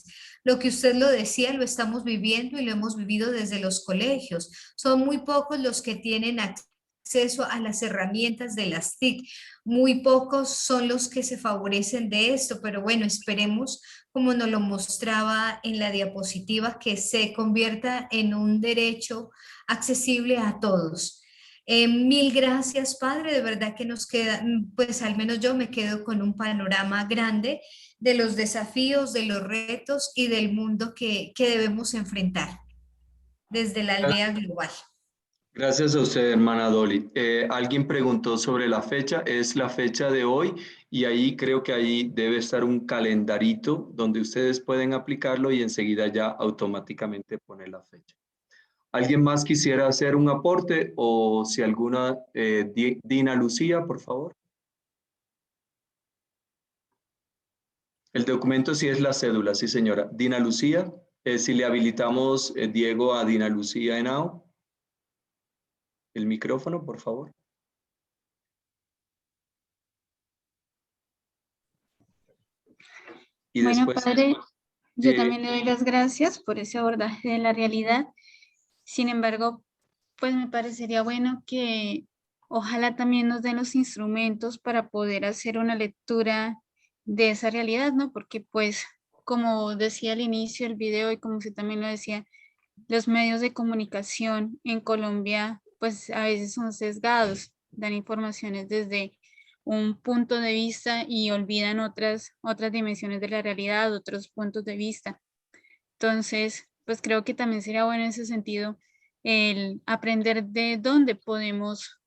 Lo que usted lo decía, lo estamos viviendo y lo hemos vivido desde los colegios. Son muy pocos los que tienen acceso a las herramientas de las TIC. Muy pocos son los que se favorecen de esto, pero bueno, esperemos, como nos lo mostraba en la diapositiva, que se convierta en un derecho accesible a todos. Mil gracias, Padre, de verdad que nos queda, pues al menos yo me quedo con un panorama grande de los desafíos, de los retos y del mundo que debemos enfrentar desde la aldea global. Gracias a usted, hermana Dolly. Alguien preguntó sobre la fecha, es la fecha de hoy y ahí creo que ahí debe estar un calendarito donde ustedes pueden aplicarlo y enseguida ya automáticamente pone la fecha. ¿Alguien más quisiera hacer un aporte o si alguna, Dina Lucía, por favor? El documento sí es la cédula, sí señora. Dina Lucía, si le habilitamos, Diego, a Dina Lucía Henao. El micrófono, por favor. Y Bueno, después, padre, yo eh, también le doy las gracias por ese abordaje de la realidad. Sin embargo, pues me parecería bueno que ojalá también nos den los instrumentos para poder hacer una lectura de esa realidad, ¿no? Porque pues, como decía al inicio del video y como usted también lo decía, los medios de comunicación en Colombia pues a veces son sesgados, dan informaciones desde un punto de vista y olvidan otras dimensiones de la realidad, otros puntos de vista. Entonces, pues creo que también sería bueno en ese sentido el aprender de dónde podemos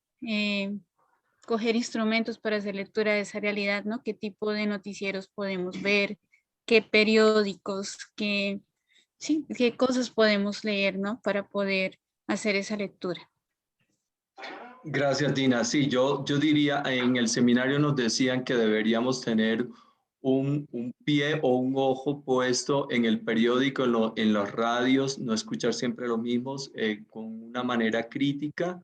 coger instrumentos para hacer lectura de esa realidad, ¿no? ¿Qué tipo de noticieros podemos ver? ¿Qué periódicos? Sí, qué cosas podemos leer, ¿no? Para poder hacer esa lectura. gracias, Dina. Sí, yo diría, en el seminario nos decían que deberíamos tener un pie o un ojo puesto en el periódico, en los radios, no escuchar siempre los mismos, con una manera crítica,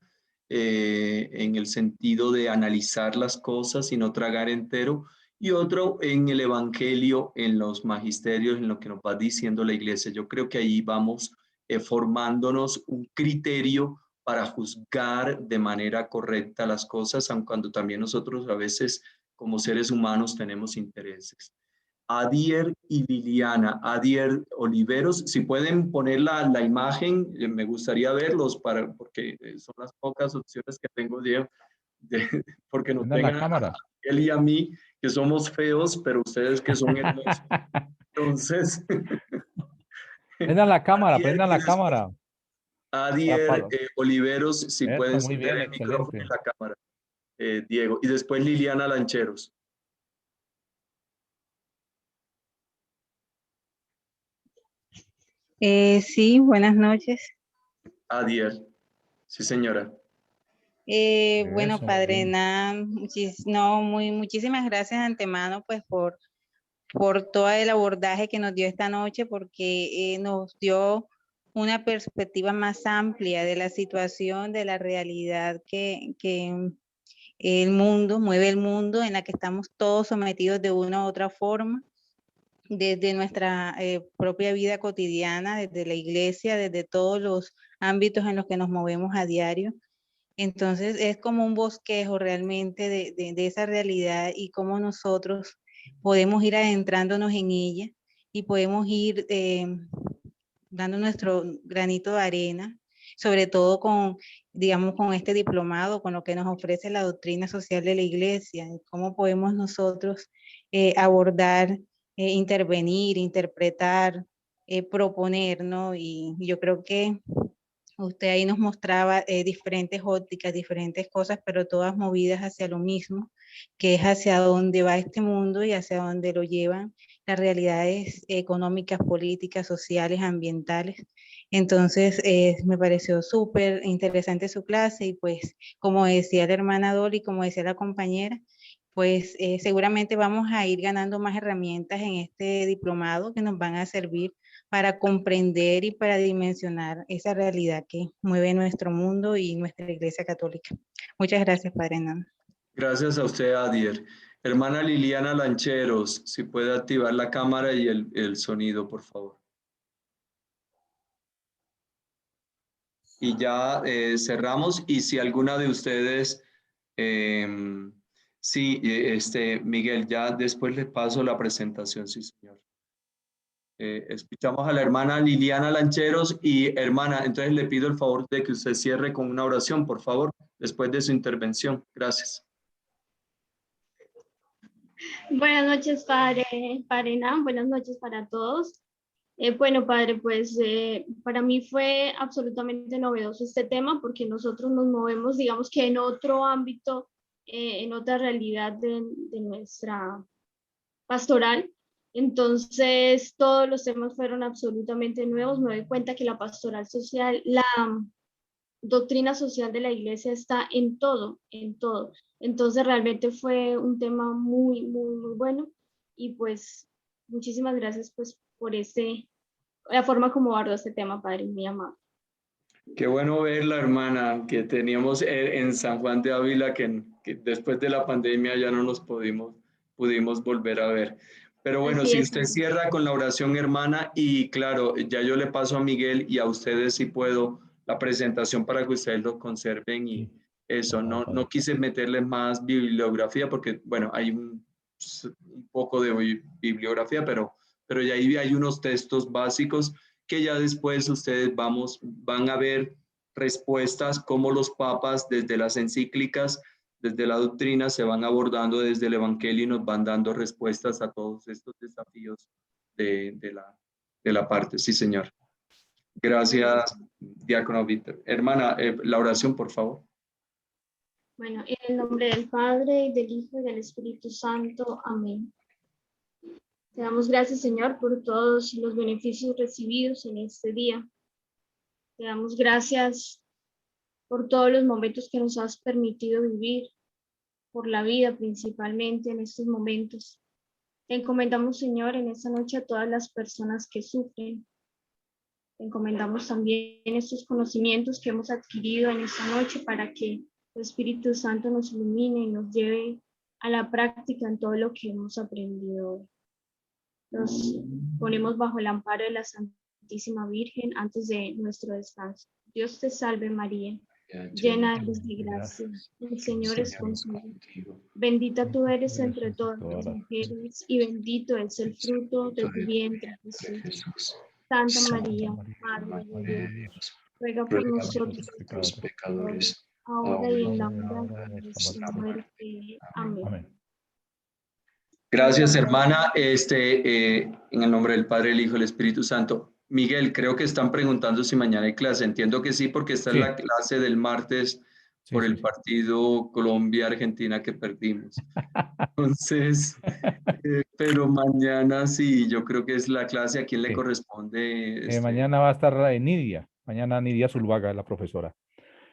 en el sentido de analizar las cosas y no tragar entero. Y otro en el Evangelio, en los magisterios, en lo que nos va diciendo la iglesia. Yo creo que ahí vamos formándonos un criterio para juzgar de manera correcta las cosas, aun cuando también nosotros a veces como seres humanos tenemos intereses. Adier y Liliana, Adier Oliveros, si pueden poner la imagen, me gustaría verlos porque son las pocas opciones que tengo porque nos Prendan ven la a cámara. él y a mí, que somos feos, pero ustedes que son hermosos. Entonces, Prendan la cámara, Adier, prendan y la después cámara. Adier Oliveros, si Eso, puedes muy ver bien, el micrófono y excelente. la cámara, Diego. Y después Liliana Lancheros. Sí, buenas noches. Adier. Sí, señora. Bueno, Eso, muy padre, bien. nada, muchísimas gracias de antemano pues por todo el abordaje que nos dio esta noche, porque nos dio una perspectiva más amplia de la situación, de la realidad que el mundo, mueve el mundo, en la que estamos todos sometidos de una u otra forma, desde nuestra propia vida cotidiana, desde la iglesia, desde todos los ámbitos en los que nos movemos a diario. Entonces es como un bosquejo realmente de esa realidad y cómo nosotros podemos ir adentrándonos en ella y podemos ir dando nuestro granito de arena, sobre todo con, digamos, con este diplomado, con lo que nos ofrece la doctrina social de la iglesia, cómo podemos nosotros abordar, intervenir, interpretar proponer, ¿no? Y yo creo que usted ahí nos mostraba diferentes ópticas, diferentes cosas, pero todas movidas hacia lo mismo, que es hacia dónde va este mundo y hacia dónde lo llevan las realidades económicas, políticas, sociales, ambientales. Entonces, me pareció súper interesante su clase y pues, como decía la hermana Dolly, como decía la compañera, pues seguramente vamos a ir ganando más herramientas en este diplomado que nos van a servir para comprender y para dimensionar esa realidad que mueve nuestro mundo y nuestra Iglesia Católica. Muchas gracias, Padre Hernando. Gracias a usted, Adier. Hermana Liliana Lancheros, si puede activar la cámara y el sonido, por favor. Y ya cerramos. Y si alguna de ustedes, sí, Miguel, ya después le paso la presentación, sí, señor. Escuchamos a la hermana Liliana Lancheros y hermana, entonces le pido el favor de que usted cierre con una oración, por favor, después de su intervención. Gracias. Buenas noches, padre Nan, buenas noches para todos. Bueno, padre, pues para mí fue absolutamente novedoso este tema porque nosotros nos movemos, digamos que en otro ámbito, en otra realidad de nuestra pastoral. Entonces, todos los temas fueron absolutamente nuevos. Me doy cuenta que la pastoral social, la doctrina social de la iglesia está en todo, en todo. Entonces, realmente fue un tema muy, muy, muy bueno. Y pues, muchísimas gracias pues por la forma como abordó este tema, padre, muy amado. Qué bueno ver la hermana que teníamos en San Juan de Ávila, que después de la pandemia ya no nos pudimos volver a ver. Pero bueno, Así si es. usted cierra con la oración, hermana, y claro, ya yo le paso a Miguel y a ustedes si puedo la presentación para que ustedes lo conserven y eso, no quise meterles más bibliografía porque, bueno, hay un poco de bibliografía, pero ya ahí hay unos textos básicos que ya después ustedes van a ver respuestas como los papas desde las encíclicas, desde la doctrina se van abordando desde el Evangelio y nos van dando respuestas a todos estos desafíos de la parte. Sí, señor. Gracias, diácono Víctor. Hermana, la oración, por favor. Bueno, en el nombre del Padre, y del Hijo, y del Espíritu Santo. Amén. Te damos gracias, Señor, por todos los beneficios recibidos en este día. Te damos gracias por todos los momentos que nos has permitido vivir, por la vida principalmente en estos momentos. Te encomendamos, Señor, en esta noche a todas las personas que sufren. Te encomendamos también estos conocimientos que hemos adquirido en esta noche para que el Espíritu Santo nos ilumine y nos lleve a la práctica en todo lo que hemos aprendido hoy. Nos ponemos bajo el amparo de la Santísima Virgen antes de nuestro descanso. Dios te salve María, llena eres de gracia, el Señor es contigo. Bendita tú eres entre todas las mujeres y bendito es el fruto de tu vientre, Jesús. Santa María, Madre de Dios, ruega por nosotros los pecadores, ahora y en la hora de nuestra muerte. Amén. Gracias, hermana. En el nombre del Padre, el Hijo y el Espíritu Santo. Miguel, creo que están preguntando si mañana hay clase. Entiendo que sí, porque esta es la clase del martes por el partido Colombia-Argentina que perdimos. Entonces, pero mañana sí, yo creo que es la clase. ¿A quién le corresponde? Mañana va a estar Nidia. Mañana Nidia Zuluaga, la profesora.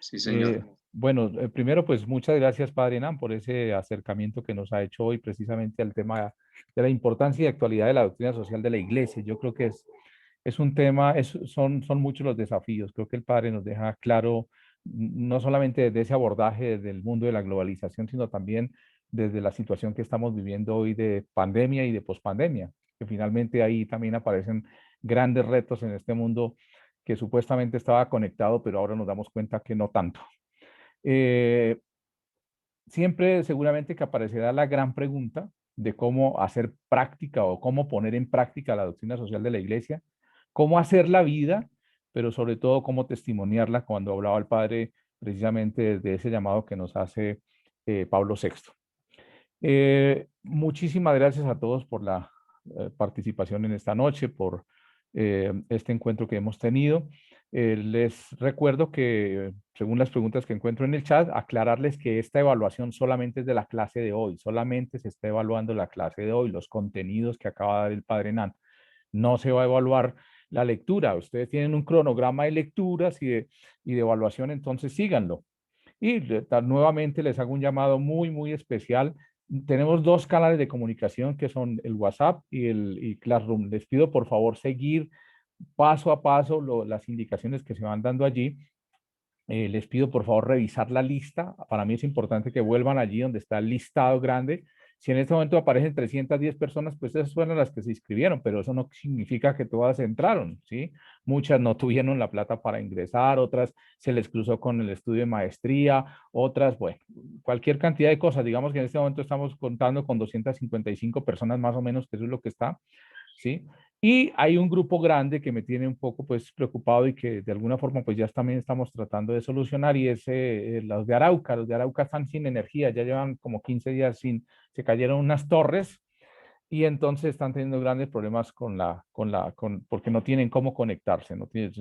Sí, señor. Bueno, primero, pues muchas gracias, Padre Nan, por ese acercamiento que nos ha hecho hoy precisamente al tema de la importancia y actualidad de la doctrina social de la Iglesia. Yo creo que es un tema, son muchos los desafíos. Creo que el Padre nos deja claro, no solamente desde ese abordaje del mundo de la globalización, sino también desde la situación que estamos viviendo hoy de pandemia y de pospandemia, que finalmente ahí también aparecen grandes retos en este mundo que supuestamente estaba conectado, pero ahora nos damos cuenta que no tanto. Siempre seguramente que aparecerá la gran pregunta de cómo hacer práctica o cómo poner en práctica la doctrina social de la Iglesia, cómo hacer la vida, pero sobre todo cómo testimoniarla, cuando hablaba el Padre precisamente de ese llamado que nos hace Pablo VI. Muchísimas gracias a todos por la participación en esta noche, por este encuentro que hemos tenido. Les recuerdo que, según las preguntas que encuentro en el chat, aclararles que esta evaluación solamente es de la clase de hoy, solamente se está evaluando la clase de hoy, los contenidos que acaba de dar el padre Nan. No se va a evaluar la lectura. Ustedes tienen un cronograma de lecturas y de evaluación, entonces síganlo. Y nuevamente les hago un llamado muy, muy especial. Tenemos dos canales de comunicación que son el WhatsApp y Classroom. Les pido por favor seguir paso a paso las indicaciones que se van dando allí. Les pido por favor revisar la lista. Para mí es importante que vuelvan allí donde está el listado grande. Si en este momento aparecen 310 personas, pues esas fueron las que se inscribieron, pero eso no significa que todas entraron, ¿sí? Muchas no tuvieron la plata para ingresar, otras se les cruzó con el estudio de maestría, otras, bueno, cualquier cantidad de cosas. Digamos que en este momento estamos contando con 255 personas más o menos, que eso es lo que está, ¿sí? Y hay un grupo grande que me tiene un poco pues preocupado y que de alguna forma pues ya también estamos tratando de solucionar y es los de Arauca. Los de Arauca están sin energía, ya llevan como 15 días se cayeron unas torres y entonces están teniendo grandes problemas porque no tienen cómo conectarse,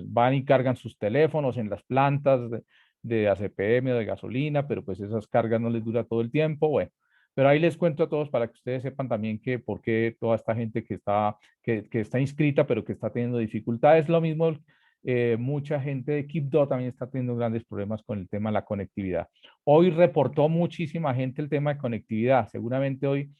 van y cargan sus teléfonos en las plantas de ACPM o de gasolina, pero pues esas cargas no les dura todo el tiempo, bueno. Pero ahí les cuento a todos para que ustedes sepan también que por qué toda esta gente que está inscrita, pero que está teniendo dificultades. Lo mismo, mucha gente de Quibdó también está teniendo grandes problemas con el tema de la conectividad. Hoy reportó muchísima gente el tema de conectividad. Seguramente hoy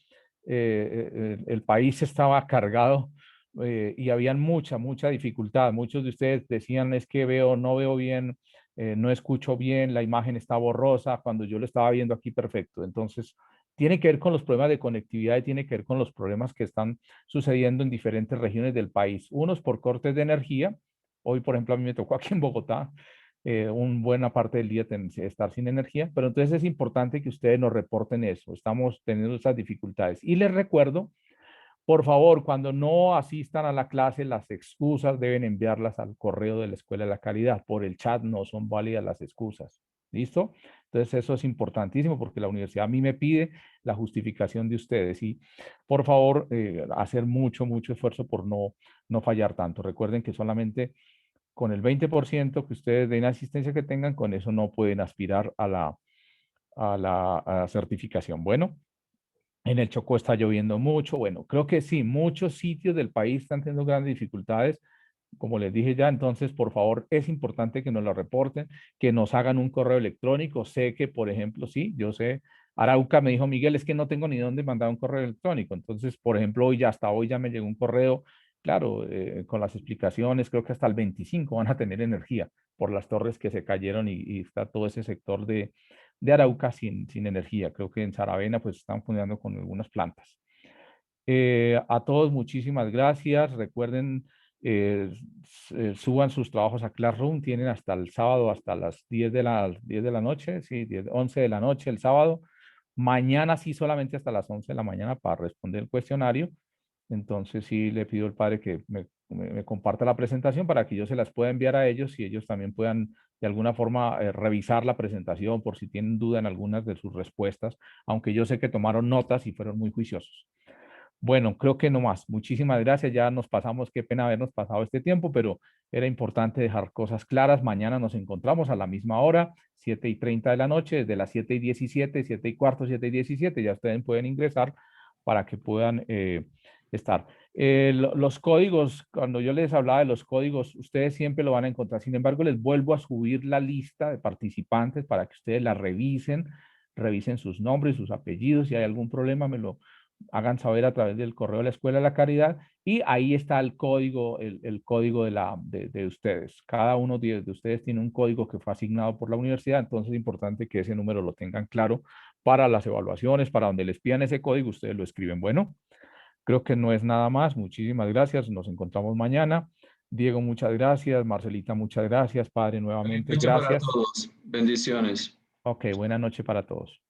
el país estaba cargado y habían mucha dificultad. Muchos de ustedes decían, es que no veo bien, no escucho bien, la imagen está borrosa, cuando yo lo estaba viendo aquí perfecto. Entonces, tiene que ver con los problemas de conectividad y tiene que ver con los problemas que están sucediendo en diferentes regiones del país. Unos por cortes de energía. Hoy, por ejemplo, a mí me tocó aquí en Bogotá, una buena parte del día estar sin energía, pero entonces es importante que ustedes nos reporten eso. Estamos teniendo esas dificultades. Y les recuerdo, por favor, cuando no asistan a la clase, las excusas deben enviarlas al correo de la Escuela de la Caridad. Por el chat no son válidas las excusas. ¿Listo? Entonces eso es importantísimo porque la universidad a mí me pide la justificación de ustedes y por favor hacer mucho esfuerzo por no fallar tanto. Recuerden que solamente con el 20% que ustedes den asistencia que tengan, con eso no pueden aspirar a la certificación. Bueno, en el Chocó está lloviendo mucho. Bueno, creo que sí, muchos sitios del país están teniendo grandes dificultades. Como les dije ya, entonces, por favor, es importante que nos lo reporten, que nos hagan un correo electrónico. Sé que, por ejemplo, sí, yo sé, Arauca me dijo, Miguel, es que no tengo ni dónde mandar un correo electrónico. Entonces, por ejemplo, hasta hoy ya me llegó un correo, claro, con las explicaciones, creo que hasta el 25 van a tener energía por las torres que se cayeron y está todo ese sector de Arauca sin energía. Creo que en Saravena pues están funcionando con algunas plantas. A todos muchísimas gracias. Recuerden, suban sus trabajos a Classroom. Tienen hasta el sábado, hasta las 10 de la noche, sí, 11 de la noche el sábado. Mañana sí solamente hasta las 11 de la mañana para responder el cuestionario. Entonces sí le pido al padre que me comparta la presentación para que yo se las pueda enviar a ellos y ellos también puedan de alguna forma revisar la presentación por si tienen duda en algunas de sus respuestas, aunque yo sé que tomaron notas y fueron muy juiciosos. Bueno, creo que no más. Muchísimas gracias. Ya nos pasamos, qué pena habernos pasado este tiempo, pero era importante dejar cosas claras. Mañana nos encontramos a la misma hora, 7:30 de la noche, desde las 7:17, 7:15, 7:17. Ya ustedes pueden ingresar para que puedan estar. Los códigos, cuando yo les hablaba de los códigos, ustedes siempre lo van a encontrar. Sin embargo, les vuelvo a subir la lista de participantes para que ustedes la revisen sus nombres, sus apellidos. Si hay algún problema, me lo hagan saber a través del correo de la Escuela de la Caridad y ahí está el código, el código de ustedes. Cada uno de ustedes tiene un código que fue asignado por la universidad, entonces es importante que ese número lo tengan claro para las evaluaciones, para donde les pidan ese código, ustedes lo escriben. Bueno, creo que no es nada más. Muchísimas gracias. Nos encontramos mañana. Diego, muchas gracias. Marcelita, muchas gracias. Padre, nuevamente, Feliz noche para gracias. todos. Bendiciones. Ok, buena noche para todos.